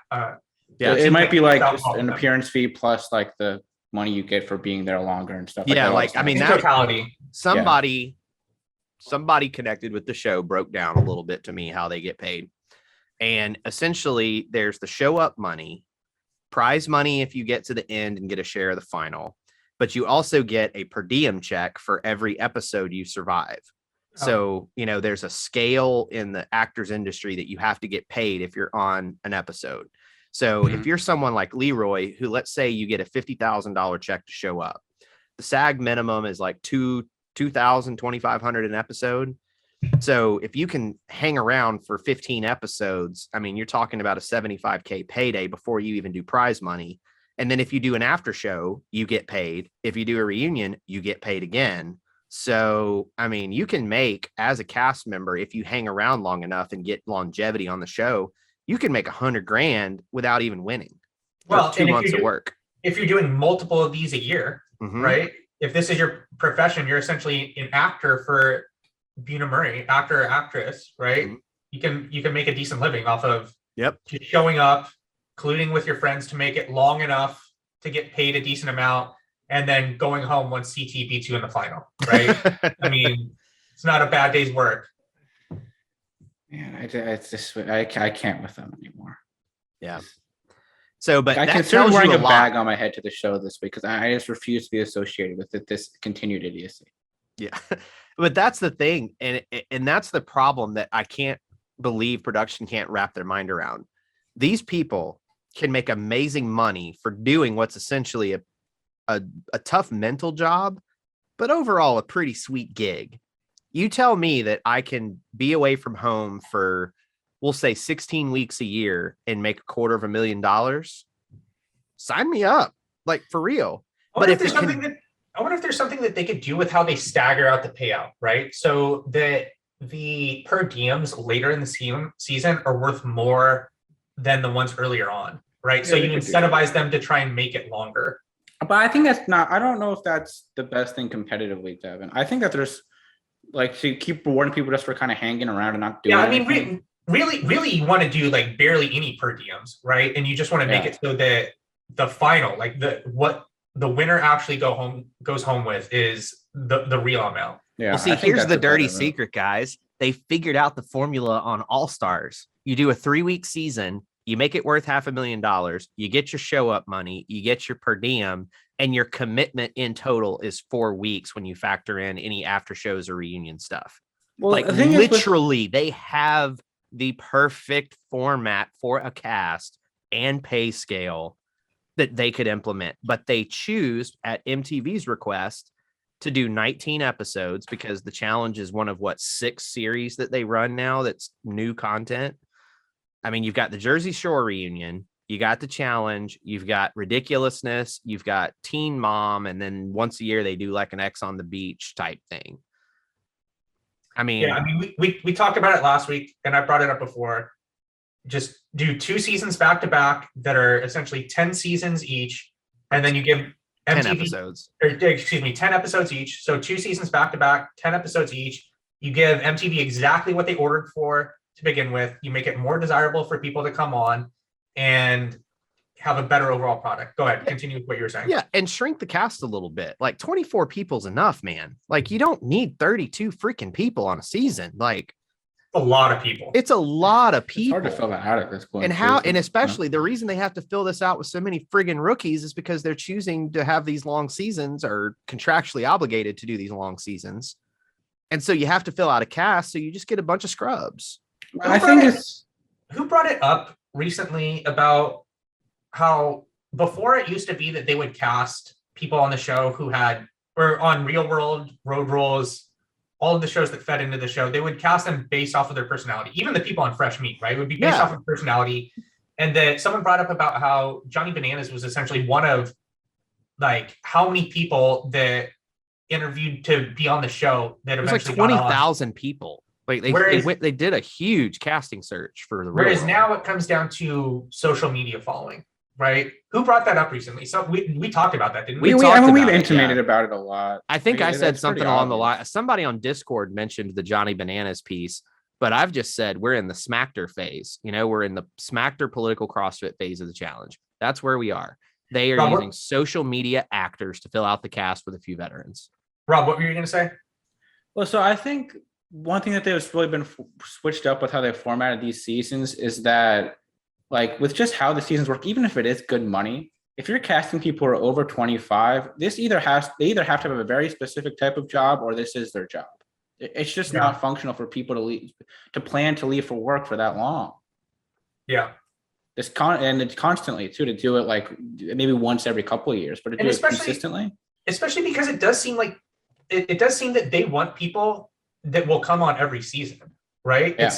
yeah, it might be like an them. appearance fee plus like the money you get for being there longer and stuff. Yeah, like I mean, in that totality. somebody connected with the show broke down a little bit to me how they get paid. And essentially there's the show up money, prize money if you get to the end and get a share of the final, but you also get a per diem check for every episode you survive. So, there's a scale in the actors industry that you have to get paid if you're on an episode. So if you're someone like Leroy, who let's say you get a $50,000 check to show up, the SAG minimum is like $2,000, $2,500 an episode. So if you can hang around for 15 episodes, I mean, you're talking about a $75K payday before you even do prize money. And then if you do an after show, you get paid. If you do a reunion, you get paid again. So, I mean, you can make as a cast member, if you hang around long enough and get longevity on the show, you can make $100,000 without even winning. Well, 2 months of work. If you're doing multiple of these a year, right? If this is your profession, you're essentially an actor for Buna Murray, actor or actress, right? You can make a decent living off of just showing up, colluding with your friends to make it long enough to get paid a decent amount, and then going home once CT beats you in the final, right? I mean, it's not a bad day's work. Man, I can't with them anymore. Yeah. So, but I that consider tells wearing you a lot. bag on my head to the show this week because I just refuse to be associated with this continued idiocy. Yeah. But that's the thing. And that's the problem that I can't believe production can't wrap their mind around. These people can make amazing money for doing what's essentially a tough mental job, but overall a pretty sweet gig. You tell me that I can be away from home for, we'll say 16 weeks a year and make $250,000. Sign me up, like for real. I wonder if there's something that they could do with how they stagger out the payout, right? So that the per diems later in the season are worth more than the ones earlier on, right? So you incentivize them to try and make it longer. But I think I don't know if that's the best thing competitively, Devin. I think that there's like to keep rewarding people just for kind of hanging around and not doing anything. Really, you want to do like barely any per diems, right? And you just want to make it so that the final, like what the winner actually goes home with is the real amount. Yeah. Well, see, here's the dirty secret, guys. They figured out the formula on All Stars. You do a 3-week season, you make it worth $500,000, you get your show up money, you get your per diem, and your commitment in total is 4 weeks when you factor in any after shows or reunion stuff. Well, like literally, they have the perfect format for a cast and pay scale that they could implement, but they choose at MTV's request to do 19 episodes because the challenge is one of 6 series that they run now that's new content. I mean, you've got the Jersey Shore reunion, you got the challenge, you've got ridiculousness, you've got Teen Mom, and then once a year they do like an X on the Beach type thing. I mean, we talked about it last week, and I brought it up before. Just do 2 seasons back to back that are essentially 10 seasons each, and then you give MTV 10 episodes. 10 episodes each. So 2 seasons back to back, 10 episodes each. You give MTV exactly what they ordered for to begin with. You make it more desirable for people to come on and have a better overall product. Go ahead, continue with what you were saying. Yeah, and shrink the cast a little bit. Like 24 people's enough, man. Like you don't need 32 freaking people on a season. Like a lot of people. It's a lot of people. It's hard to fill that out at this point. And especially the reason they have to fill this out with so many friggin' rookies is because they're choosing to have these long seasons or contractually obligated to do these long seasons. And so you have to fill out a cast. So you just get a bunch of scrubs. Who brought it up recently about how before it used to be that they would cast people on the show who or on Real World, Road Rules, all of the shows that fed into the show, they would cast them based off of their personality. Even the people on Fresh Meat, right? It would be based off of personality. And that someone brought up about how Johnny Bananas was essentially one of like how many people that interviewed to be on the show that eventually like 20,000 people. Like they did a huge casting search for the Whereas now it comes down to social media following, right? Who brought that up recently? So we talked about that, didn't we? We I talked mean, we've about it, intimated yeah. about it a lot. I think Like, I said it's something pretty along the obvious. line. Somebody on Discord mentioned the Johnny Bananas piece, but I've just said we're in the smackter phase. We're in the smackter political CrossFit phase of the challenge. That's where we are. They are Rob, using social media actors to fill out the cast with a few veterans. Rob, what were you going to say? Well, so I think one thing that they've really been switched up with how they formatted these seasons is that, like, with just how the seasons work, even if it is good money, if you're casting people who are over 25, they either have to have a very specific type of job or this is their job. It's just not functional for people to plan to leave for work for that long. Yeah. And it's constantly too, to do it like maybe once every couple of years, but to do it consistently. Especially because it does seem like it does seem that they want people that will come on every season, right? Yeah.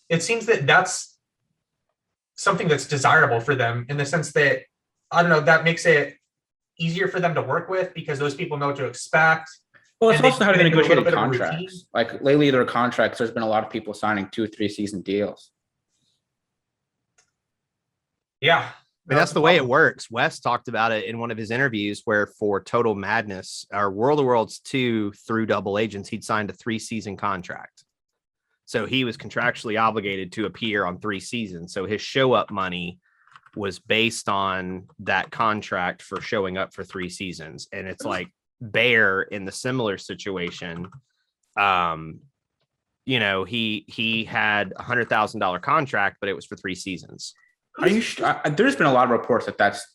It seems that that's something that's desirable for them in the sense that, I don't know, that makes it easier for them to work with because those people know what to expect. Well, it's also how they negotiate bit of a contracts. Like lately, their contracts, there's been a lot of people signing 2-3 season deals. Yeah. I mean, that's the way it works. Wes talked about it in one of his interviews where for Total Madness, or World of Worlds 2 through Double Agents, he'd signed a 3-season contract. So he was contractually obligated to appear on 3 seasons. So his show up money was based on that contract for showing up for 3 seasons. And it's like Bear in the similar situation. He had $100,000 contract, but it was for 3 seasons. Are you there's been a lot of reports that that's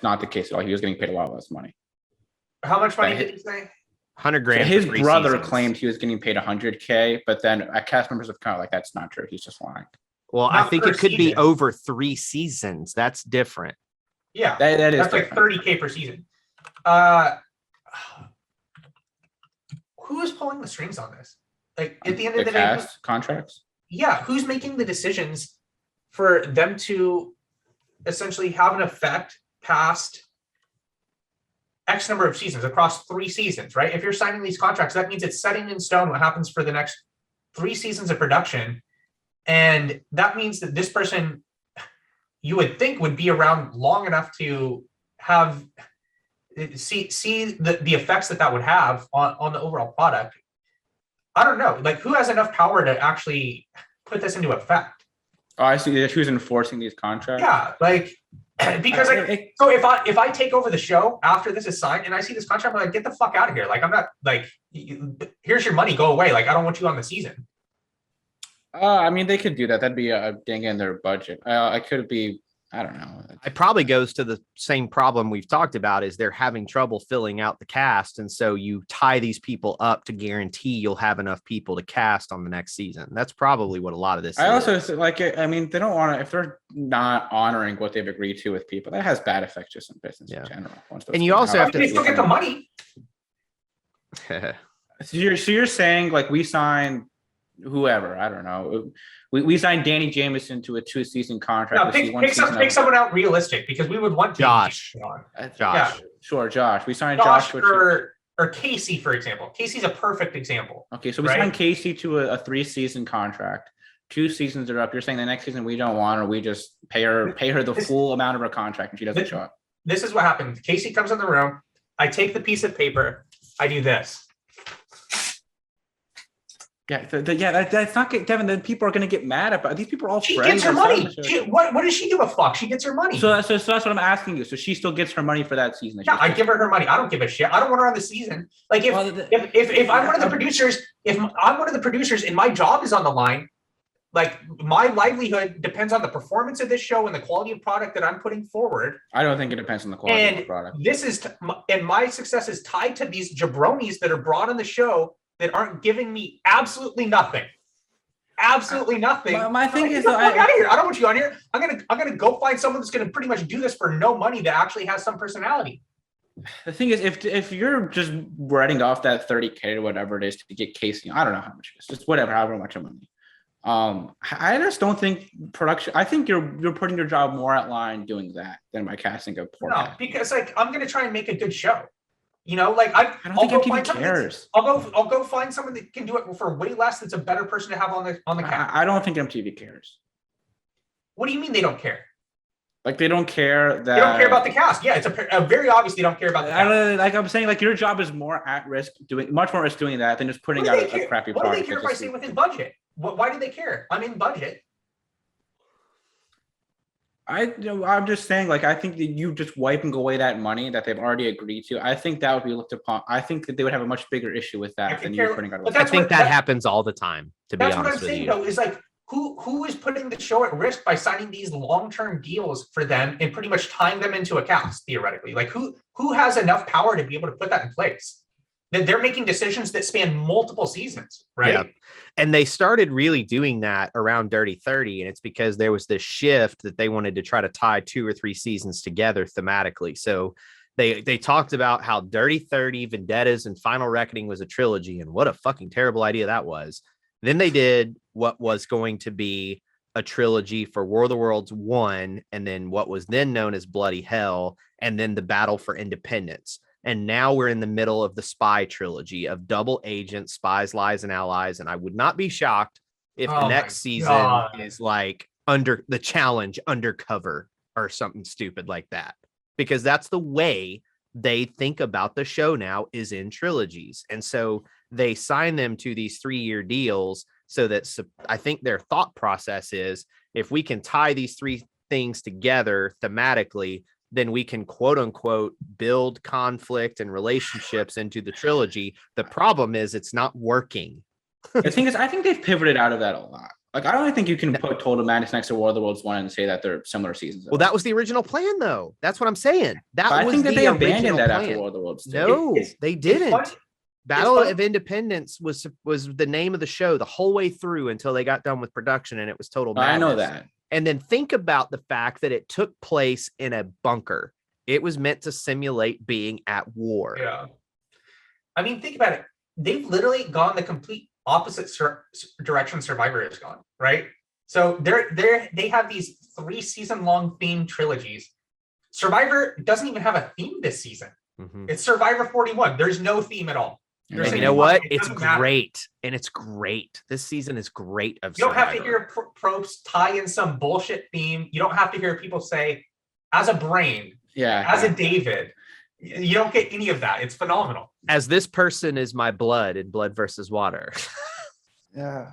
not the case at all. He was getting paid a lot less money. How much money did he say? $100,000. So his brother claimed he was getting paid $100K, but then cast members have kind of like, that's not true. He's just lying. Well, Not I think per it could be season. over 3 seasons. That's different. Yeah, that is that's different. like $30K per season. Who is pulling the strings on this? Like at the end of the day, cast contracts. Yeah, who's making the decisions for them to essentially have an effect past X number of seasons across 3 seasons, right? If you're signing these contracts, that means it's setting in stone what happens for the next 3 seasons of production. And that means that this person, you would think, would be around long enough to have see the effects that would have on the overall product. I don't know, like who has enough power to actually put this into effect? Oh, I see. Who's enforcing these contracts? Yeah, like because so if I take over the show after this is signed and I see this contract, I'm like, get the fuck out of here. Like I'm not like, here's your money, go away. Like I don't want you on the season. I mean, they could do that. That'd be a ding in their budget. I could be, I don't know. It probably goes to the same problem we've talked about, is they're having trouble filling out the cast. And so you tie these people up to guarantee you'll have enough people to cast on the next season. That's probably what a lot of this is. Also like, I mean, they don't want to, if they're not honoring what they've agreed to with people, that has bad effects just in business in general. And you also have to still get the money. So you're saying like we sign whoever, I don't know. We signed Danny Jameson to a 2-season contract. No, pick someone out realistic because we would want Josh. Josh. Yeah. Sure, Josh. We signed Josh or Casey, for example. Casey's a perfect example. Okay, so we signed Casey to a 3-season contract. 2 seasons are up. You're saying the next season we don't want her. We just pay her the full amount of her contract and she doesn't show up. This is what happens. Casey comes in the room. I take the piece of paper. I do this. Yeah, that's not good, Devin. Then people are going to get mad about these. People are all she friends. Gets her money. What does she give a fuck? She gets her money. So that's what I'm asking you. So she still gets her money for that season. Yeah, I give her money. I don't give a shit. I don't want her on the season. Like if I'm one of the producers, if I'm one of the producers and my job is on the line, like my livelihood depends on the performance of this show and the quality of product that I'm putting forward. I don't think it depends on the quality of the product. And my success is tied to these jabronis that are brought on the show that aren't giving me absolutely nothing. Absolutely nothing. My thing is, out of here. I don't want you on here. I'm gonna go find someone that's gonna pretty much do this for no money that actually has some personality. The thing is, if you're just writing off that $30K or whatever it is to get Casey, I don't know how much it is, just whatever, however much of money. I just don't think production. I think you're putting your job more at line doing that than by casting a poor. No, because like I'm gonna try and make a good show. You know, like I don't think MTV cares. I'll go find someone that can do it for way less. That's a better person to have on the cast. I don't think MTV cares. What do you mean they don't care? Like they don't care that They don't care about the cast. Yeah, it's a very obvious they don't care about the cast. like I'm saying, like your job is more at risk much more risk doing that than just putting out a crappy What do product. they care if I say within budget? Why do they care? I'm in budget. I'm just saying, like, I think that you just wiping away that money that they've already agreed to. I think that would be looked upon. I think that they would have a much bigger issue with that than you putting out. I think that happens all the time. To be honest with you, that's what I'm saying though. Is like who is putting the show at risk by signing these long-term deals for them and pretty much tying them into a cast theoretically? Like who has enough power to be able to put that in place? That they're making decisions that span multiple seasons, right? Yeah. And they started really doing that around Dirty 30. And it's because there was this shift that they wanted to try to tie 2 or 3 seasons together thematically. So they talked about how Dirty 30, Vendettas, and Final Reckoning was a trilogy. And what a fucking terrible idea that was. Then they did what was going to be a trilogy for War of the Worlds 1, and then what was then known as Bloody Hell, and then the Battle for Independence. And now we're in the middle of the Spy trilogy of Double Agent, Spies, Lies, and Allies. And I would not be shocked if the next season is like Under the Challenge Undercover or something stupid like that, because that's the way they think about the show now, is in trilogies. And so they sign them to these 3-year deals so that I think their thought process is, if we can tie these 3 things together thematically, then we can quote unquote build conflict and relationships into the trilogy. The problem is it's not working. The thing is, I think they've pivoted out of that a lot. Like, I don't think you can put Total Madness next to War of the Worlds 1 and say that they're similar seasons. Well, that was the original plan, though. That's what I'm saying. I think that they abandoned that after War of the Worlds 2. No, they didn't. Battle of Independence was the name of the show the whole way through until they got done with production, and it was Total Madness. I know that. And then think about the fact that it took place in a bunker. It was meant to simulate being at war. Yeah. I mean, think about it. They've literally gone the complete opposite direction Survivor has gone, right? So they have these 3-season-long themed trilogies. Survivor doesn't even have a theme this season. Mm-hmm. It's Survivor 41. There's no theme at all. And you know what? It's great. And it's great. This season is great. You don't have to hear probes tie in some bullshit theme. You don't have to hear people say, as a brain, as a David. You don't get any of that. It's phenomenal. As this person is my blood in Blood versus Water. Yeah.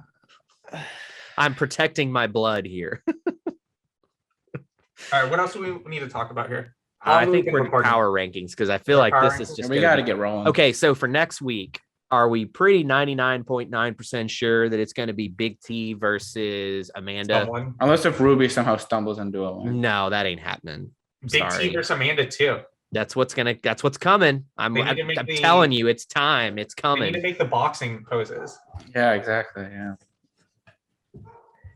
I'm protecting my blood here. All right. What else do we need to talk about here? I think we're power rankings, because I feel like this is just. We got to get rolling. Okay, so for next week, are we pretty 99.9% sure that it's going to be Big T versus Amanda? Unless if Ruby somehow stumbles into a win. No, that ain't happening. Big T versus Amanda too. That's what's coming. I'm telling you, it's time. It's coming. They need to make the boxing poses. Yeah, exactly. Yeah.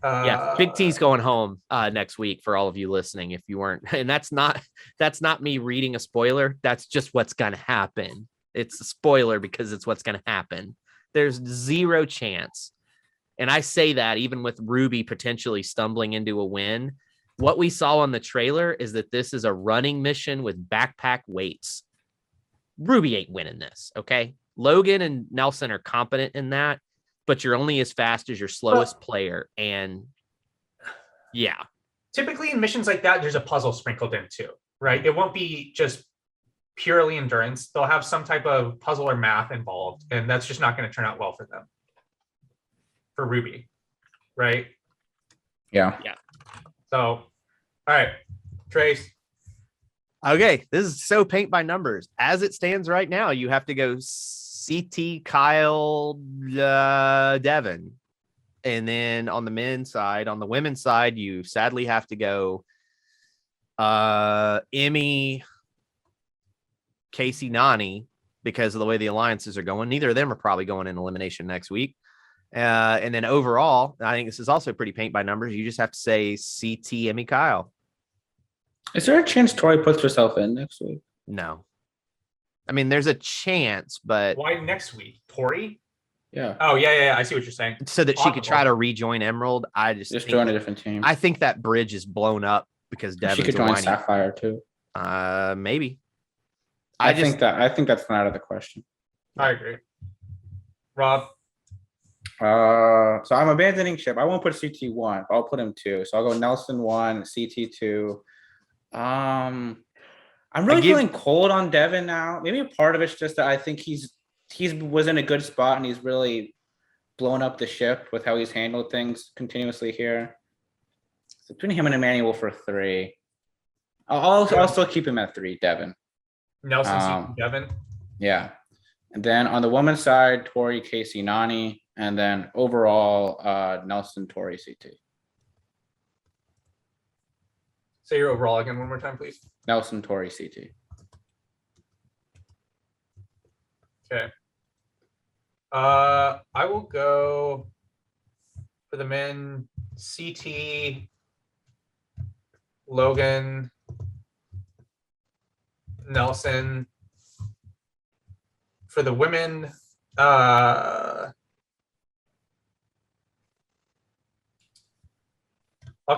Yeah, Big T's going home next week for all of you listening. If you weren't, and that's not me reading a spoiler. That's just what's going to happen. It's a spoiler because it's what's going to happen. There's 0 chance. And I say that even with Ruby potentially stumbling into a win. What we saw on the trailer is that this is a running mission with backpack weights. Ruby ain't winning this. Okay. Logan and Nelson are competent in that, but you're only as fast as your slowest player. And yeah. Typically in missions like that, there's a puzzle sprinkled in too, right? It won't be just purely endurance. They'll have some type of puzzle or math involved, and that's just not going to turn out well for them. For Ruby, right? Yeah. Yeah. So, all right, Trace. Okay, this is so paint by numbers. As it stands right now, you have to go CT, Kyle, Devin. And then on the men's side, on the women's side, you sadly have to go Emmy, Casey, Nani, because of the way the alliances are going. Neither of them are probably going in elimination next week. And then overall, I think this is also pretty paint by numbers. You just have to say CT, Emmy, Kyle. Is there a chance Tori puts herself in next week? No. I mean, there's a chance, but why next week? Tori? Yeah. Oh, yeah. I see what you're saying. So that she could try to rejoin Emerald. I just join a different team. I think that bridge is blown up because Devin's she could join Saphire too. Maybe. I think that's not out of the question. I agree. Rob. So I'm abandoning ship. I won't put CT1. I'll put him 2. So I'll go Nelson 1, CT 2, I'm really feeling cold on Devin now. Maybe a part of it's just that I think he's was in a good spot and he's really blown up the ship with how he's handled things continuously here. So between him and Emmanuel for 3. I'll still keep him at 3, Devin. Nelson, CT, Devin. Yeah. And then on the women's side, Tori, Casey, Nani, and then overall, Nelson, Tori, CT. Say your overall again one more time, please. Nelson, Tori, CT. Okay. I will go for the men, CT, Logan, Nelson. For the women, I'll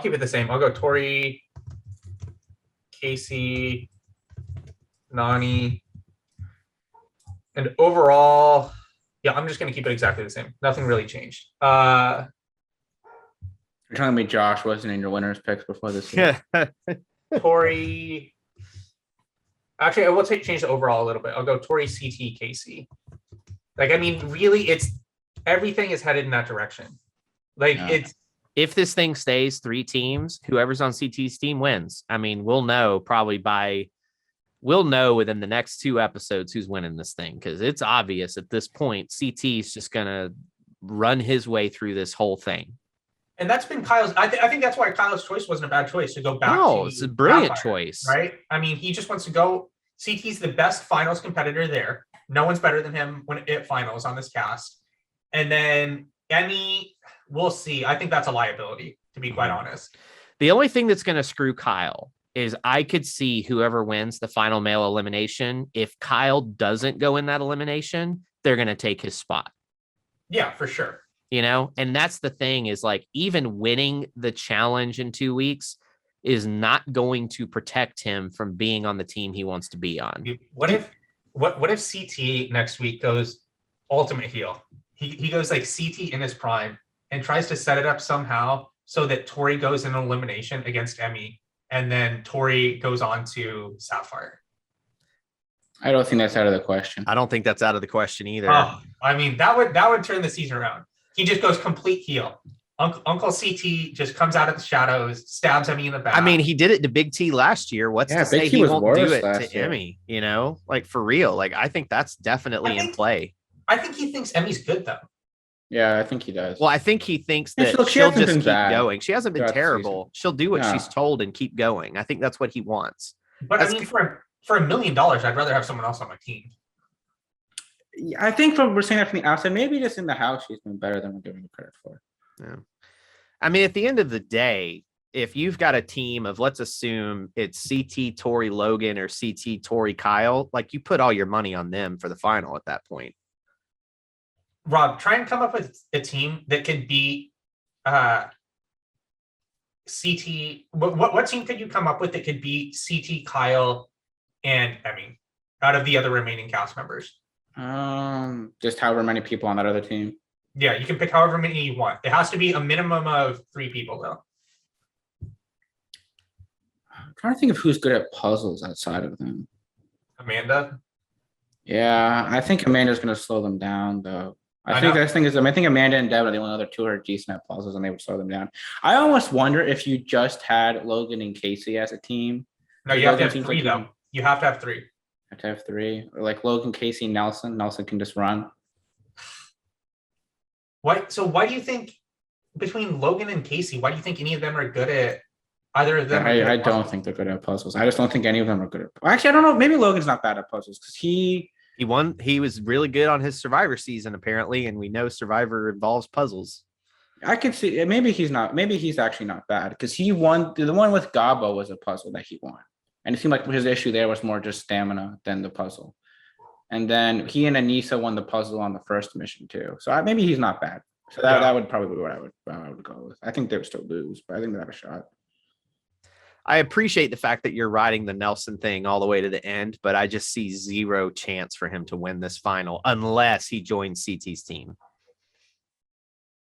keep it the same. I'll go Tori, Casey, Nani. And overall, yeah, I'm just going to keep it exactly the same. Nothing really changed. You're telling me Josh wasn't in your winners picks before this year? Tori. Actually, I will change the overall a little bit. I'll go Tori, CT, Casey. Like, I mean, really, everything is headed in that direction. Like, Yeah. If this thing stays 3 teams, whoever's on CT's team wins. I mean, we'll know within the next 2 episodes who's winning this thing, because it's obvious at this point CT is just gonna run his way through this whole thing. And that's been Kyle's. I think that's why Kyle's choice wasn't a bad choice to go back. No, it's a brilliant Saphire, choice, right? I mean, he just wants to go. CT's the best finals competitor there. No one's better than him when it finals on this cast. And then Emmy, we'll see. I think that's a liability, to be quite honest. The only thing that's going to screw Kyle is I could see whoever wins the final male elimination. If Kyle doesn't go in that elimination, they're going to take his spot. Yeah, for sure. You know, and that's the thing is like even winning the challenge in 2 weeks is not going to protect him from being on the team he wants to be on. What if CT next week goes ultimate heel? He goes like CT in his prime and tries to set it up somehow so that Tori goes in elimination against Emmy, and then Tori goes on to Saphire. I don't think that's out of the question. I don't think that's out of the question either. I mean, that would turn the season around. He just goes complete heel. Uncle CT just comes out of the shadows, stabs Emmy in the back. I mean, he did it to Big T last year. What's to say he won't do it to Emmy? You know, like for real. Like I think that's definitely in play. I think he thinks Emmy's good though. Yeah, I think he does. Well, I think he thinks that she'll just keep going. She hasn't been terrible. She'll do what she's told and keep going. I think that's what he wants. But I mean, for $1 million, I'd rather have someone else on my team. I think we're saying that from the outside, maybe just in the house, she's been better than we're giving her credit for. Yeah. I mean, at the end of the day, if you've got a team of, let's assume it's CT, Tori, Logan, or CT, Tori, Kyle, like you put all your money on them for the final at that point. Rob, try and come up with a team that could beat CT. What team could you come up with that could beat CT, Kyle, and Emmy out of the other remaining cast members? Just however many people on that other team. Yeah, you can pick however many you want. It has to be a minimum of 3 people, though. I'm trying to think of who's good at puzzles outside of them. Amanda? Yeah, I think Amanda's going to slow them down, though. I think Amanda and Devin are the only other 2 who are decent at puzzles, and they would slow them down. I almost wonder if you just had Logan and Casey as a team. No, you have to have 3, though. You have to have 3. You have to have 3. Or like Logan, Casey, Nelson. Nelson can just run. So why do you think between Logan and Casey, why do you think any of them are good at either of them? I don't think they're good at puzzles. I just don't think any of them are good at. Actually, I don't know. Maybe Logan's not bad at puzzles because he won. He was really good on his Survivor season, apparently, and we know Survivor involves puzzles. I could see maybe he's not. Maybe he's actually not bad because he won. The one with Gabo was a puzzle that he won, and it seemed like his issue there was more just stamina than the puzzle. And then he and Anissa won the puzzle on the first mission too. So maybe he's not bad. So that would probably be what I would go with. I think they would still lose, but I think they have a shot. I appreciate the fact that you're riding the Nelson thing all the way to the end, but I just see 0 chance for him to win this final unless he joins CT's team.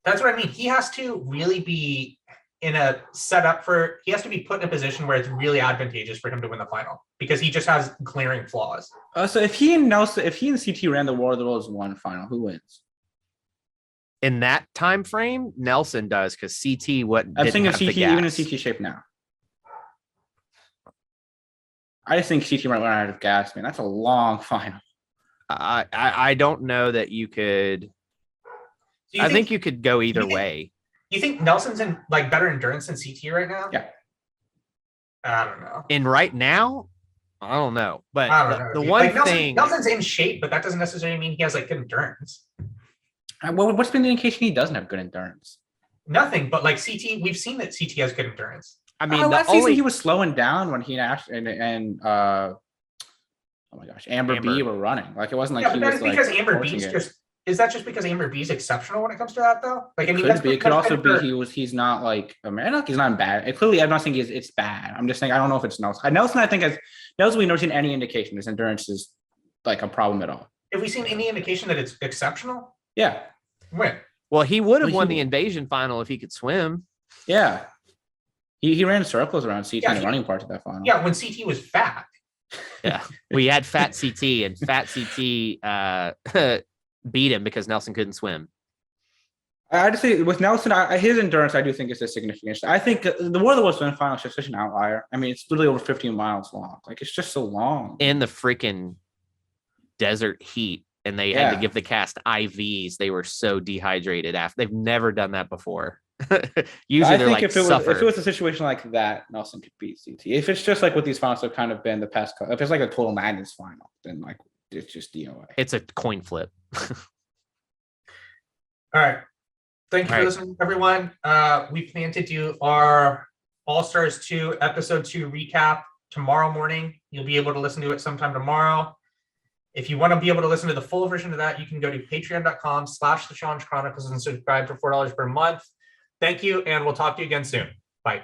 That's what I mean. He has to really be in a setup for, he has to be put in a position where it's really advantageous for him to win the final because he just has glaring flaws. So if he and CT ran the War of the Worlds 1 final, who wins? In that time frame, Nelson does because CT I'm thinking of CT even in CT shape now. I just think CT might run out of gas, man. That's a long final. I don't know that you could. I think you could go either way. You think Nelson's in like better endurance than CT right now? Yeah. I don't know. And right now, I don't know. But I don't know, the dude. one Like, thing Nelson's in shape, but that doesn't necessarily mean he has like good endurance. What's been the indication he doesn't have good endurance? Nothing, but like CT, we've seen that CT has good endurance. I mean, last season he was slowing down when he and oh my gosh, Amber B were running. Like it wasn't like yeah, he but was that is because like Amber B's just. Is that just because Amber B's exceptional when it comes to that though? Like I mean, could be. It could also be he's not like he's not bad. It clearly, I'm not saying it's bad. I'm just saying I don't know if it's Nelson. Nelson, I think Nelson, we've never seen any indication his endurance is like a problem at all. Have we seen any indication that it's exceptional? Yeah. When? Well, he would have won the invasion final if he could swim. Yeah. He ran circles around CT in the running part of that final. Yeah, when CT was fat. Yeah. We had fat CT and fat CT beat him because Nelson couldn't swim. I just think with Nelson, his endurance, I do think is a significant. I think the War of the Worlds Win final is just such an outlier. I mean, it's literally over 15 miles long. Like it's just so long. In the freaking desert heat. And they had to give the cast IVs. They were so dehydrated after. They've never done that before. Usually they're like, if it was a situation like that, Nelson could beat CT. If it's just like what these finals have kind of been the past, if it's like a total madness final, then like it's just DOA. It's a coin flip. All right. Thank you for listening, everyone. We plan to do our All-Stars 2 Episode 2 recap tomorrow morning. You'll be able to listen to it sometime tomorrow. If you want to be able to listen to the full version of that, you can go to patreon.com/The Challenge Chronicles and subscribe for $4 per month. Thank you, and we'll talk to you again soon. Bye.